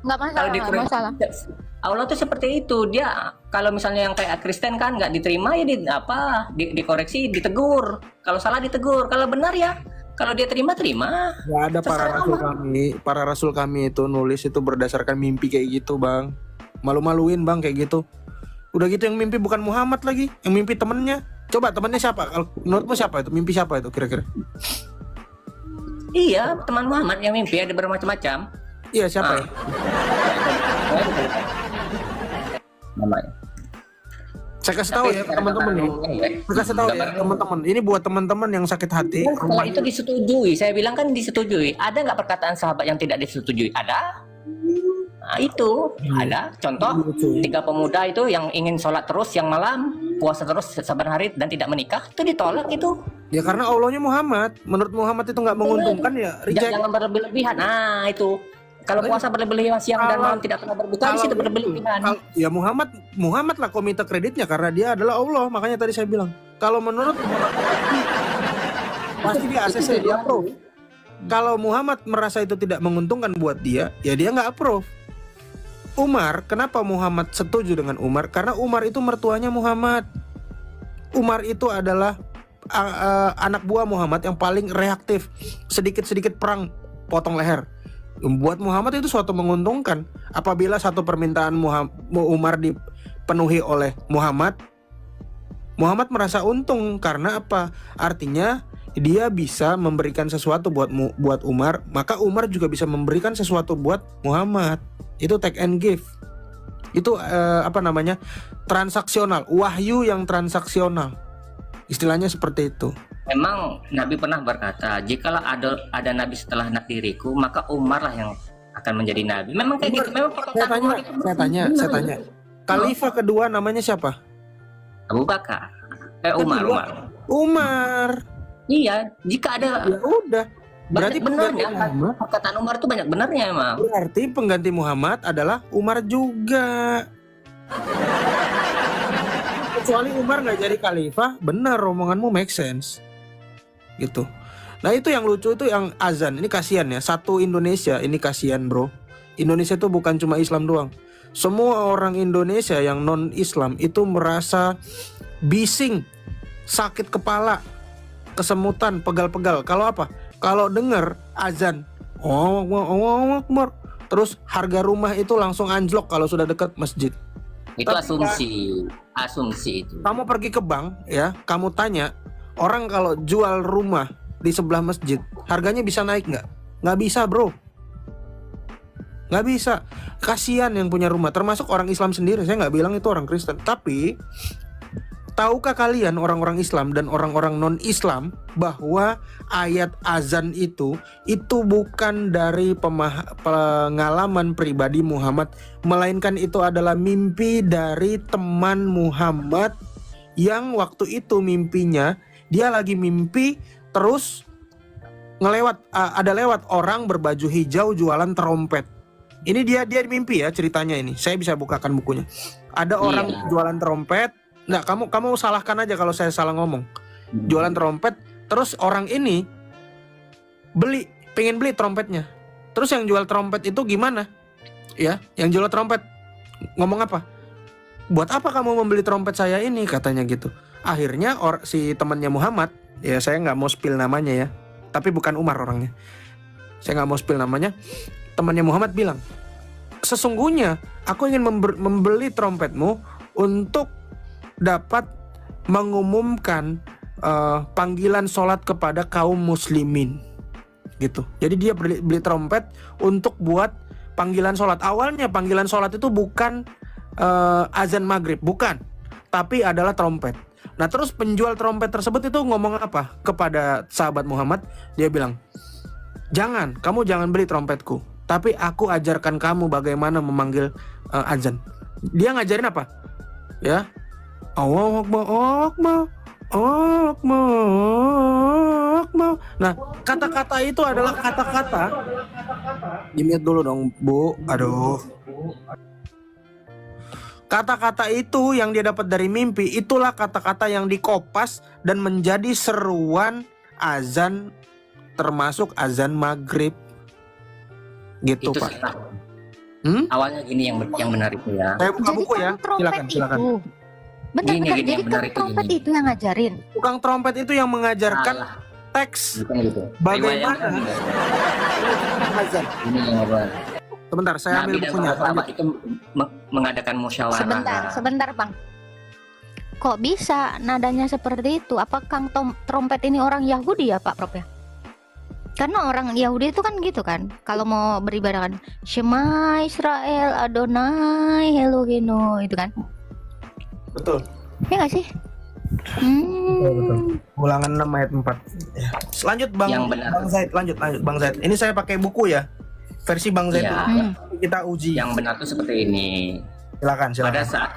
Nggak masalah, Kalau nggak diterima, masalah. Allah tuh seperti itu. Dia kalau misalnya yang kayak Kristen kan nggak diterima ya dikoreksi, ditegur. Kalau salah ditegur, kalau benar ya kalau dia terima. Nggak ada para rasul kami itu nulis itu berdasarkan mimpi kayak gitu, Bang. Malu-maluin, Bang, kayak gitu. Udah gitu yang mimpi bukan Muhammad lagi, yang mimpi temennya. Coba temennya siapa? Kalau menurutmu siapa itu? Mimpi siapa itu kira-kira? Iya, teman Muhammad yang mimpi ada bermacam-macam. Iya, siapa ya? Namanya. Saya kasih tahu ya teman-teman nih. Saya kasih tahu ya teman-teman. Ini buat teman-teman yang sakit hati. Setelah itu disetujui, saya bilang kan disetujui. Ada nggak perkataan sahabat yang tidak disetujui? Ada. Nah, itu ada. Contoh, 3 pemuda itu yang ingin sholat terus yang malam, puasa terus saban hari dan tidak menikah, itu ditolak itu. Ya karena Allahnya Muhammad. Menurut Muhammad itu nggak menguntungkan ya reject. Jangan berlebihan. Nah, itu. Kalau puasa berlebihan siang dan malam tidak pernah berbuka, di situ berlebihan. Ya Muhammad lah komite kreditnya karena dia adalah Allah. Makanya tadi saya bilang, kalau menurut pasti dia ACC, dia approve. Kalau Muhammad merasa itu tidak menguntungkan buat dia, ya dia nggak approve. Umar, kenapa Muhammad setuju dengan Umar? Karena Umar itu mertuanya Muhammad. Umar itu adalah anak buah Muhammad yang paling reaktif. Sedikit-sedikit perang, potong leher. Buat Muhammad itu suatu menguntungkan. Apabila satu permintaan Umar dipenuhi oleh Muhammad merasa untung. Karena apa? Artinya dia bisa memberikan sesuatu buat Umar, maka Umar juga bisa memberikan sesuatu buat Muhammad. Itu take and give. Itu transaksional, wahyu yang transaksional. Istilahnya seperti itu. Memang Nabi pernah berkata, jikalau ada nabi setelah diriku, maka Umar lah yang akan menjadi nabi. Memang kayak gitu. Memang Saya tanya. Khalifah kedua namanya siapa? Abu Bakar. Umar. Umar. Iya, jika ada Ya udah. Berarti Banyak benernya. pengganti Muhammad, Perkataan Umar tuh banyak benernya emang. berarti pengganti Muhammad adalah Umar juga. Kecuali Umar nggak jadi khalifah, benar omonganmu make sense. Gitu. Nah itu yang lucu itu yang azan. Ini kasihan ya. Satu Indonesia ini kasihan bro. Indonesia tuh bukan cuma Islam doang. Semua orang Indonesia yang non Islam itu merasa bising, sakit kepala, kesemutan, pegal-pegal. Kalau apa? Kalau dengar azan, oh, terus harga rumah itu langsung anjlok kalau sudah dekat masjid. Itu Tapi asumsi itu. Kamu pergi ke bank ya, kamu tanya orang kalau jual rumah di sebelah masjid, harganya bisa naik nggak? Nggak bisa bro. Nggak bisa. Kasihan yang punya rumah, termasuk orang Islam sendiri. Saya nggak bilang itu orang Kristen. Tapi tahukah kalian orang-orang Islam dan orang-orang non-Islam bahwa ayat azan itu bukan dari pengalaman pribadi Muhammad, melainkan itu adalah mimpi dari teman Muhammad yang waktu itu mimpinya dia lagi mimpi terus ada lewat orang berbaju hijau jualan trompet. Ini dia mimpi ya ceritanya ini. Saya bisa bukakan bukunya. Ada orang jualan trompet. Nah, kamu salahkan aja kalau saya salah ngomong. Jualan trompet, terus orang ini pengen beli trompetnya. Terus yang jual trompet itu gimana? Ya, yang jual trompet ngomong apa? Buat apa kamu membeli trompet saya ini? Katanya gitu. Akhirnya si temannya Muhammad, ya saya nggak mau spill namanya ya, tapi bukan Umar orangnya. Saya nggak mau spill namanya. Temannya Muhammad bilang, sesungguhnya aku ingin membeli trompetmu untuk dapat mengumumkan panggilan sholat kepada kaum muslimin gitu. Jadi dia beli trompet untuk buat panggilan sholat. Awalnya panggilan sholat itu bukan azan maghrib, bukan, tapi adalah trompet. Nah terus penjual trompet tersebut itu ngomong apa kepada sahabat Muhammad? Dia bilang, kamu jangan beli trompetku, tapi aku ajarkan kamu bagaimana memanggil azan. Dia ngajarin apa? Ya, Allahu Akbar, Akbar. Nah, kata-kata itu adalah kata-kata. Dimute dulu dong, Bu. Aduh. Kata-kata itu yang dia dapat dari mimpi, itulah kata-kata yang dikopas dan menjadi seruan azan, termasuk azan maghrib. Gitu, Itu Pak. Awalnya gini yang benar itu ya. Saya buka Jadi buku ya. Silakan. Bentar, Gini, jadi yang benar tukang itu trompet gini. itu yang ngajarin. Tukang trompet itu yang mengajarkan teks Bukan gitu. bagaimana azan. Ini yang benar. Sebentar, saya Nabi ambil dan bukunya. para sahabat itu mengadakan musyawarah. Sebentar bang. Kok bisa nadanya seperti itu? Apa Kang trompet ini orang Yahudi ya Pak Prof ya? Karena orang Yahudi itu kan gitu kan, kalau mau beribadah kan Shema Israel Adonai Elohino itu kan. Betul. Ya nggak sih? Betul. Ulangan 6 ayat 4. Ya. Lanjut Bang. Yang benar. Bang Zaid, lanjut Bang Zaid. Ini saya pakai buku ya. Versi Bang Zaid. Ya. Kita uji. Yang benar tuh seperti ini. Silakan. Pada saat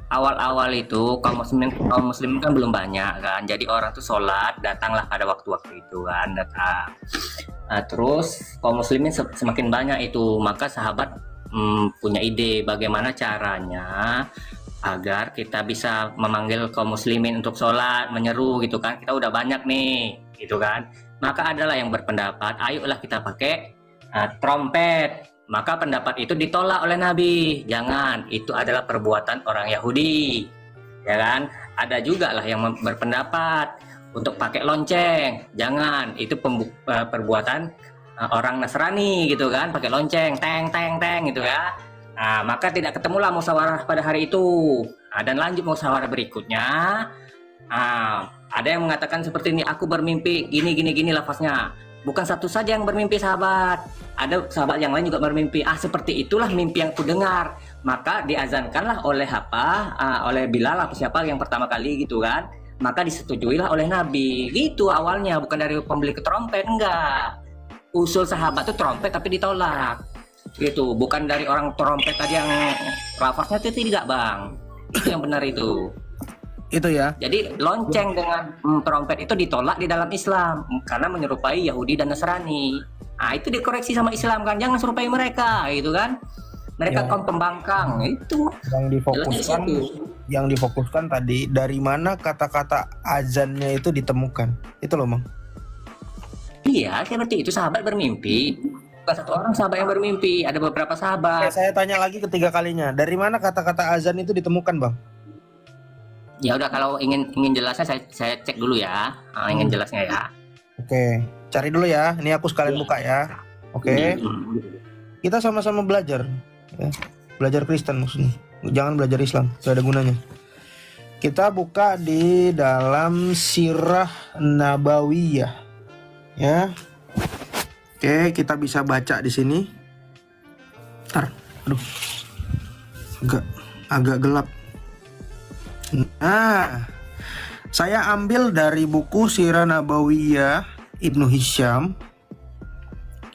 awal-awal itu kaum muslimin kan belum banyak kan, jadi orang tuh sholat datanglah pada waktu-waktu itu kan datang. Nah, terus kaum muslimin semakin banyak itu, maka sahabat punya ide bagaimana caranya agar kita bisa memanggil kaum muslimin untuk sholat, menyeru gitu kan, kita udah banyak nih gitu kan. Maka adalah yang berpendapat ayolah kita pakai trompet. Maka pendapat itu ditolak oleh Nabi. Jangan, itu adalah perbuatan orang Yahudi, ya kan? Ada juga lah yang berpendapat untuk pakai lonceng. Jangan, itu perbuatan orang Nasrani gitu kan, pakai lonceng, teng gitu ya. Nah, maka tidak ketemulah musyawarah pada hari itu. Dan lanjut musyawarah berikutnya. Ada yang mengatakan seperti ini, aku bermimpi gini lafaznya. Bukan satu saja yang bermimpi sahabat, ada sahabat yang lain juga bermimpi. Seperti itulah mimpi yang ku dengar. Maka diazankanlah oleh oleh Bilal apa siapa yang pertama kali gitu kan. Maka disetujuilah oleh Nabi. Gitu awalnya, bukan dari pembeli trompet, enggak. Usul sahabat itu trompet tapi ditolak. Gitu, bukan dari orang trompet tadi yang lafaznya itu tidak bang. Itu yang benar itu. Itu ya. Jadi lonceng dengan trompet itu ditolak di dalam Islam karena menyerupai Yahudi dan Nasrani. Nah, itu dikoreksi sama Islam kan, jangan serupai mereka, gitu kan? Mereka kaum pembangkang itu. Yang difokuskan tadi dari mana kata-kata azannya itu ditemukan. Itu loh, Mang. Iya, seperti itu, sahabat bermimpi. Bukan satu orang sahabat yang bermimpi, ada beberapa sahabat. Saya tanya lagi ketiga kalinya, dari mana kata-kata azan itu ditemukan, Bang? Ya udah, kalau ingin jelasnya saya cek dulu ya. Ingin jelasnya ya. Oke, cari dulu ya. Ini aku sekalian buka ya. Oke. Kita sama-sama belajar ya. Belajar Kristen maksudnya. Jangan belajar Islam, gak ada gunanya. Kita buka di dalam Sirah Nabawiyah. Ya. Oke, kita bisa baca di sini. Ntar, aduh. Agak gelap. Nah, saya ambil dari buku Sirah Nabawiyah Ibnu Hisham.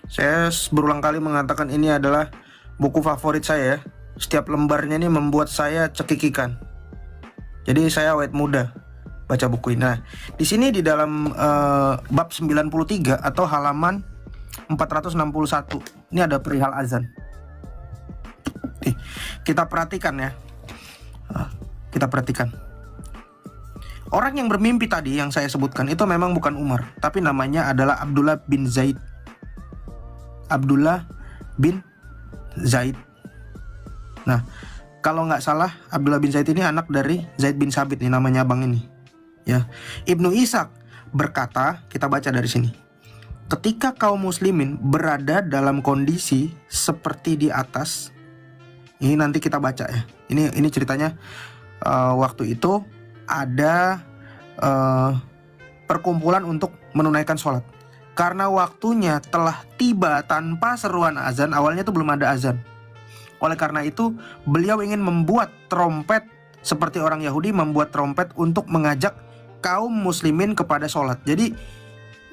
Saya berulang kali mengatakan ini adalah buku favorit saya. Setiap lembarnya ini membuat saya cekikikan. Jadi saya awet muda baca buku ini. Nah, di sini di dalam bab 93 atau halaman 461. Ini ada perihal azan. Kita perhatikan ya. Kita perhatikan. Orang yang bermimpi tadi yang saya sebutkan itu memang bukan Umar, tapi namanya adalah Abdullah bin Zaid. Abdullah bin Zaid. Nah, kalau nggak salah Abdullah bin Zaid ini anak dari Zaid bin Sabit nih, namanya abang ini. Ya, Ibnu Ishaq berkata, kita baca dari sini. Ketika kaum muslimin berada dalam kondisi seperti di atas, ini nanti kita baca ya. Ini ceritanya. Waktu itu ada perkumpulan untuk menunaikan sholat. Karena waktunya telah tiba tanpa seruan azan, awalnya itu belum ada azan. Oleh karena itu, beliau ingin membuat trompet seperti orang Yahudi membuat trompet untuk mengajak kaum muslimin kepada sholat. Jadi,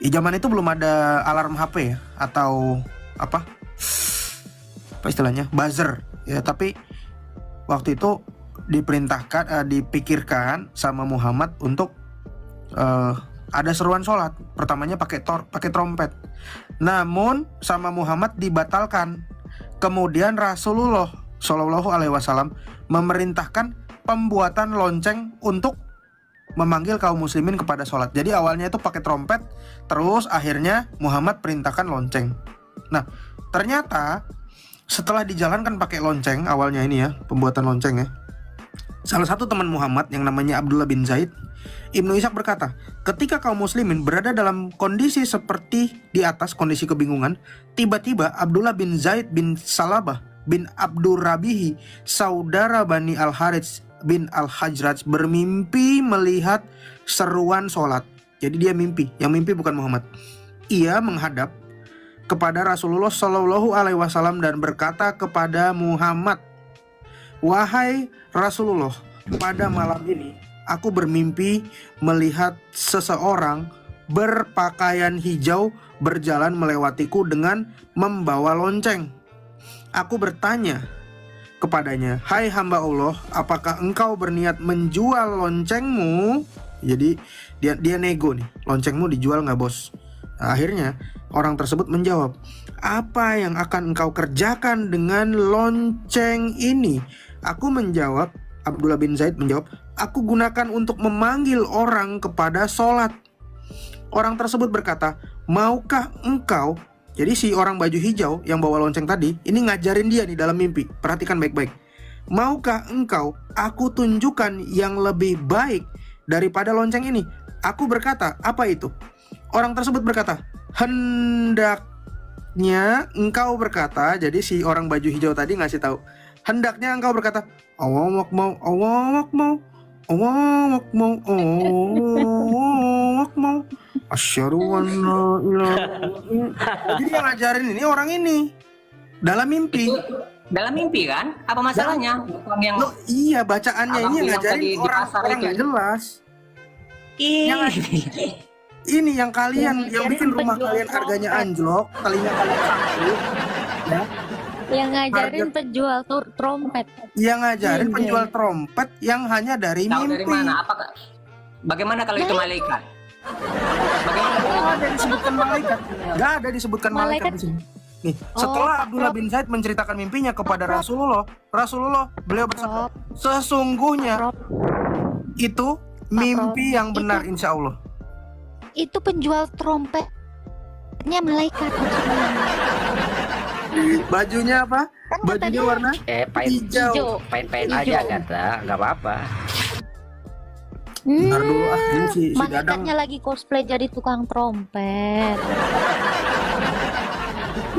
zaman itu belum ada alarm HP ya, atau apa istilahnya, buzzer ya. Tapi waktu itu diperintahkan, dipikirkan sama Muhammad untuk ada seruan sholat. Pertamanya pakai trompet. Namun sama Muhammad dibatalkan. Kemudian Rasulullah Shallallahu Alaihi Wasallam memerintahkan pembuatan lonceng untuk memanggil kaum muslimin kepada sholat. Jadi awalnya itu pakai trompet, terus akhirnya Muhammad perintahkan lonceng. Nah, ternyata setelah dijalankan pakai lonceng awalnya ini ya, pembuatan lonceng ya, salah satu teman Muhammad yang namanya Abdullah bin Zaid, Ibnu Ishaq berkata, ketika kaum muslimin berada dalam kondisi seperti di atas, kondisi kebingungan, tiba-tiba Abdullah bin Zaid bin Salabah bin Abdurrabihi, saudara Bani Al-Harits bin Al-Hajraj, bermimpi melihat seruan sholat. Jadi dia mimpi, yang mimpi bukan Muhammad. Ia menghadap kepada Rasulullah Shallallahu Alaihi Wasallam dan berkata kepada Muhammad, wahai Rasulullah, pada malam ini aku bermimpi melihat seseorang berpakaian hijau berjalan melewatiku dengan membawa lonceng. Aku bertanya kepadanya, hai hamba Allah, apakah engkau berniat menjual loncengmu? Jadi dia nego nih, loncengmu dijual nggak bos? Nah, akhirnya orang tersebut menjawab, apa yang akan engkau kerjakan dengan lonceng ini? Aku menjawab, Abdullah bin Zaid menjawab, aku gunakan untuk memanggil orang kepada sholat. Orang tersebut berkata, maukah engkau? Jadi si orang baju hijau yang bawa lonceng tadi, ini ngajarin dia nih dalam mimpi. Perhatikan baik-baik. Maukah engkau aku tunjukkan yang lebih baik daripada lonceng ini? Aku berkata, apa itu? Orang tersebut berkata, hendaknya engkau berkata. Jadi si orang baju hijau tadi ngasih tahu, hendaknya engkau berkata, awak mau, asyhadu an la ilaha illallah. Jadi yang ngajarin ini orang ini dalam mimpi. Dalam mimpi kan? Apa masalahnya? Bukan yang loh, iya, bacaannya ini yang ngajarin orang nggak jelas. Ini yang kalian yang bikin rumah kalian harganya anjlok, talinya kalian sakit, ya. Yang ngajarin penjual trompet. Yang ngajarin Iya. penjual trompet yang hanya dari Tahu mimpi. dari mana? Apakah bagaimana kalau itu malaikat? Bagaimana Nggak ada disebutkan malaikat. Nggak ada disebutkan malaikat Malaikat. di sini. Nih, setelah Abdullah bin Zaid menceritakan mimpinya kepada Rasulullah, beliau bersabda, sesungguhnya itu mimpi yang benar insya Allah. Itu penjual trompetnya malaikat. Bajunya apa? Kan Bajunya warna hijau. Pahit-pahit aja kata, nggak apa-apa. Bentar dulu ini si Dadang. Malaikatnya lagi cosplay jadi tukang trompet.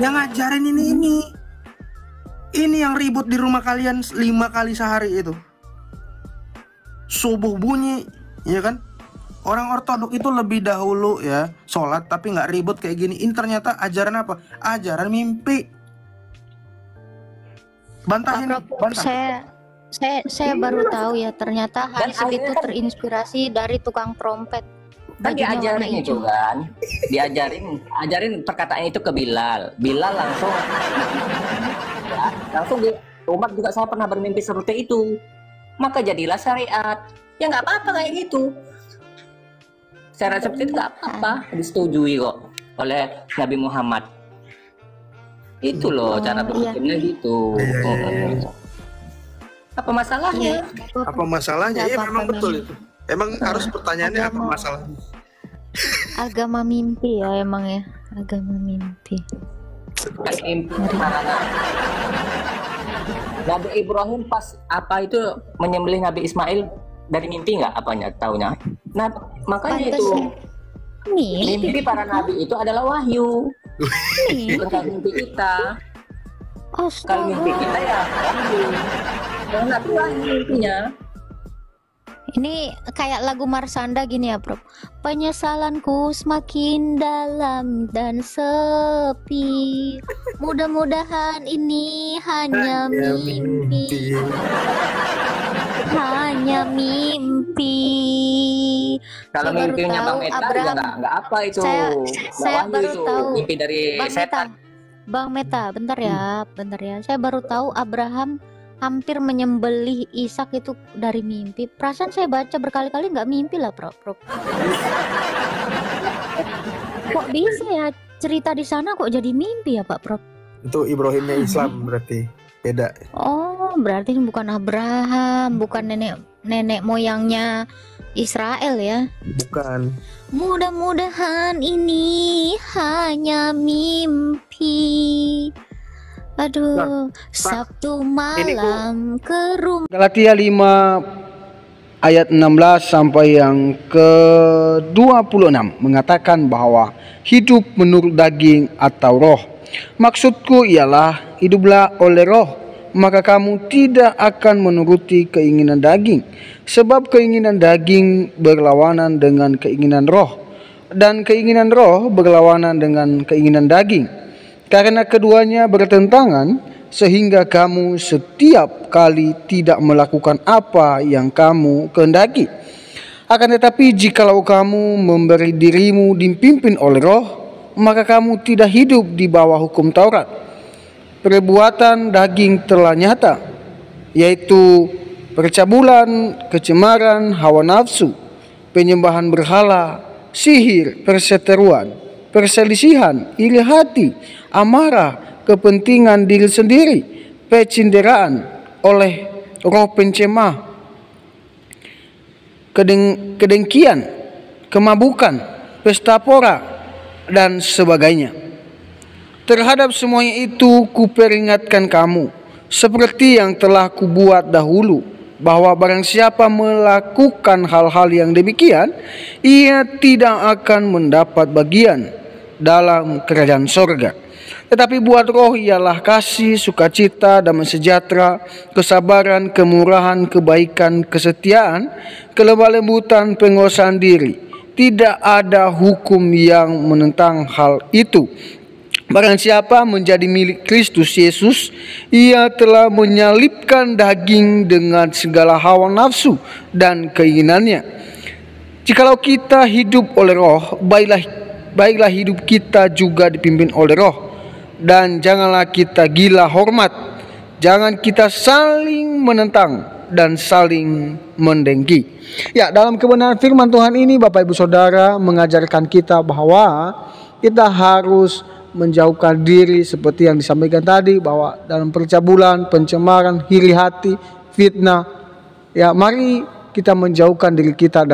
Yang ngajarin ini yang ribut di rumah kalian 5 kali sehari itu. Subuh bunyi, ya kan? Orang ortodok itu lebih dahulu ya sholat tapi nggak ribut kayak gini. Ini ternyata ajaran apa? Ajaran mimpi. Bantahin, bantah. Saya baru tahu ya ternyata Hansip itu terinspirasi dari tukang trompet. Kan Bajunya warna diajarin itu hijau. kan, ajarin perkataan itu ke Bilal langsung langsung di umat juga saya pernah bermimpi seperti itu, maka jadilah syariat. Ya nggak apa-apa kayak gitu, syariat seperti itu nggak apa-apa, disetujui kok oleh Nabi Muhammad. Itu loh cara berpikirnya gitu. Apa masalahnya? Apa masalahnya? Nggak Ya apa-apa, memang betul memang. itu. Emang harus pertanyaannya apa masalahnya? Agama mimpi ya emang ya, agama mimpi. Kan mimpi mana? Nabi Ibrahim pas apa itu menyembelih Nabi Ismail dari mimpi nggak apanya taunya? Nah makanya itu mimpi para nabi itu adalah wahyu. Bukan mimpi kita. Kalau mimpi kita ya wahyu. Kalau nabi wahyu mimpinya. Ini kayak lagu Marsanda gini ya, Bro. Penyesalanku semakin dalam dan sepi. Mudah-mudahan ini hanya mimpi. Hanya mimpi. Kalau Saya baru mimpinya tahu Bang Meta juga Abraham. nggak apa itu. Saya Nggak wahyu baru itu. tahu. Mimpi dari Bang setan. Bang Meta, bentar ya. Saya baru tahu Abraham hampir menyembelih Ishak itu dari mimpi. Perasaan saya baca berkali-kali nggak mimpi lah, Bro. Kok bisa ya cerita di sana kok jadi mimpi ya, Pak Prof? Itu Ibrahimnya Islam berarti beda. Oh, berarti ini bukan Abraham, bukan nenek moyangnya Israel ya? Bukan. Mudah-mudahan ini hanya mimpi. Aduh, Sabtu malam ke rumah. Galatia 5 ayat 16 sampai yang ke-26 mengatakan bahwa hidup menurut daging atau roh. Maksudku ialah hiduplah oleh roh, maka kamu tidak akan menuruti keinginan daging. Sebab keinginan daging berlawanan dengan keinginan roh, dan keinginan roh berlawanan dengan keinginan daging. Karena keduanya bertentangan, sehingga kamu setiap kali tidak melakukan apa yang kamu kehendaki. Akan tetapi jikalau kamu memberi dirimu dipimpin oleh roh, maka kamu tidak hidup di bawah hukum Taurat. Perbuatan daging telah nyata, yaitu percabulan, kecemaran, hawa nafsu, penyembahan berhala, sihir, perseteruan, perselisihan, iri hati, amarah, kepentingan diri sendiri, pecinderaan oleh roh pencemah, kedengkian, kemabukan, pesta pora, dan sebagainya. Terhadap semuanya itu kuperingatkan kamu, seperti yang telah kubuat dahulu, bahwa barang siapa melakukan hal-hal yang demikian, ia tidak akan mendapat bagian dalam kerajaan sorga. Tetapi buat roh ialah kasih, sukacita, damai sejahtera, kesabaran, kemurahan, kebaikan, kesetiaan, kelemah lembutan, penguasaan diri. Tidak ada hukum yang menentang hal itu. Barang siapa menjadi milik Kristus Yesus, ia telah menyalibkan daging dengan segala hawa nafsu dan keinginannya. Jikalau kita hidup oleh roh, baiklah hidup kita juga dipimpin oleh roh. dan janganlah kita gila hormat. Jangan kita saling menentang dan saling mendengki. Ya, dalam kebenaran firman Tuhan ini Bapak Ibu Saudara mengajarkan kita bahwa kita harus menjauhkan diri seperti yang disampaikan tadi, bahwa dalam percabulan, pencemaran, iri hati, fitnah, ya mari kita menjauhkan diri kita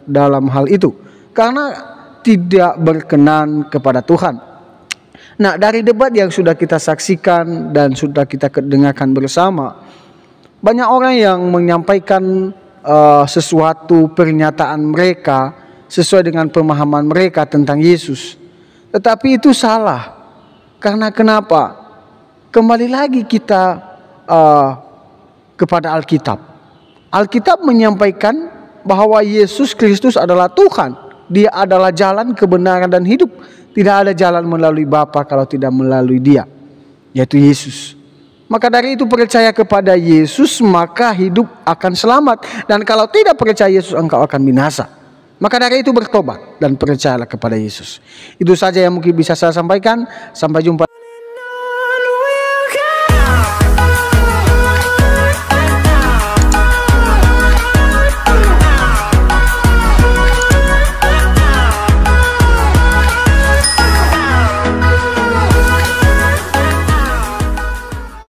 dalam hal itu karena tidak berkenan kepada Tuhan. Nah, dari debat yang sudah kita saksikan dan sudah kita dengarkan bersama, banyak orang yang menyampaikan sesuatu pernyataan mereka sesuai dengan pemahaman mereka tentang Yesus. Tetapi itu salah. Karena kenapa? Kembali lagi kita kepada Alkitab. Alkitab menyampaikan bahwa Yesus Kristus adalah Tuhan. Dia adalah jalan, kebenaran, dan hidup. Tidak ada jalan melalui Bapa kalau tidak melalui Dia, yaitu Yesus. Maka dari itu percaya kepada Yesus, maka hidup akan selamat. Dan kalau tidak percaya Yesus, engkau akan binasa. Maka dari itu bertobat dan percayalah kepada Yesus. Itu saja yang mungkin bisa saya sampaikan. Sampai jumpa.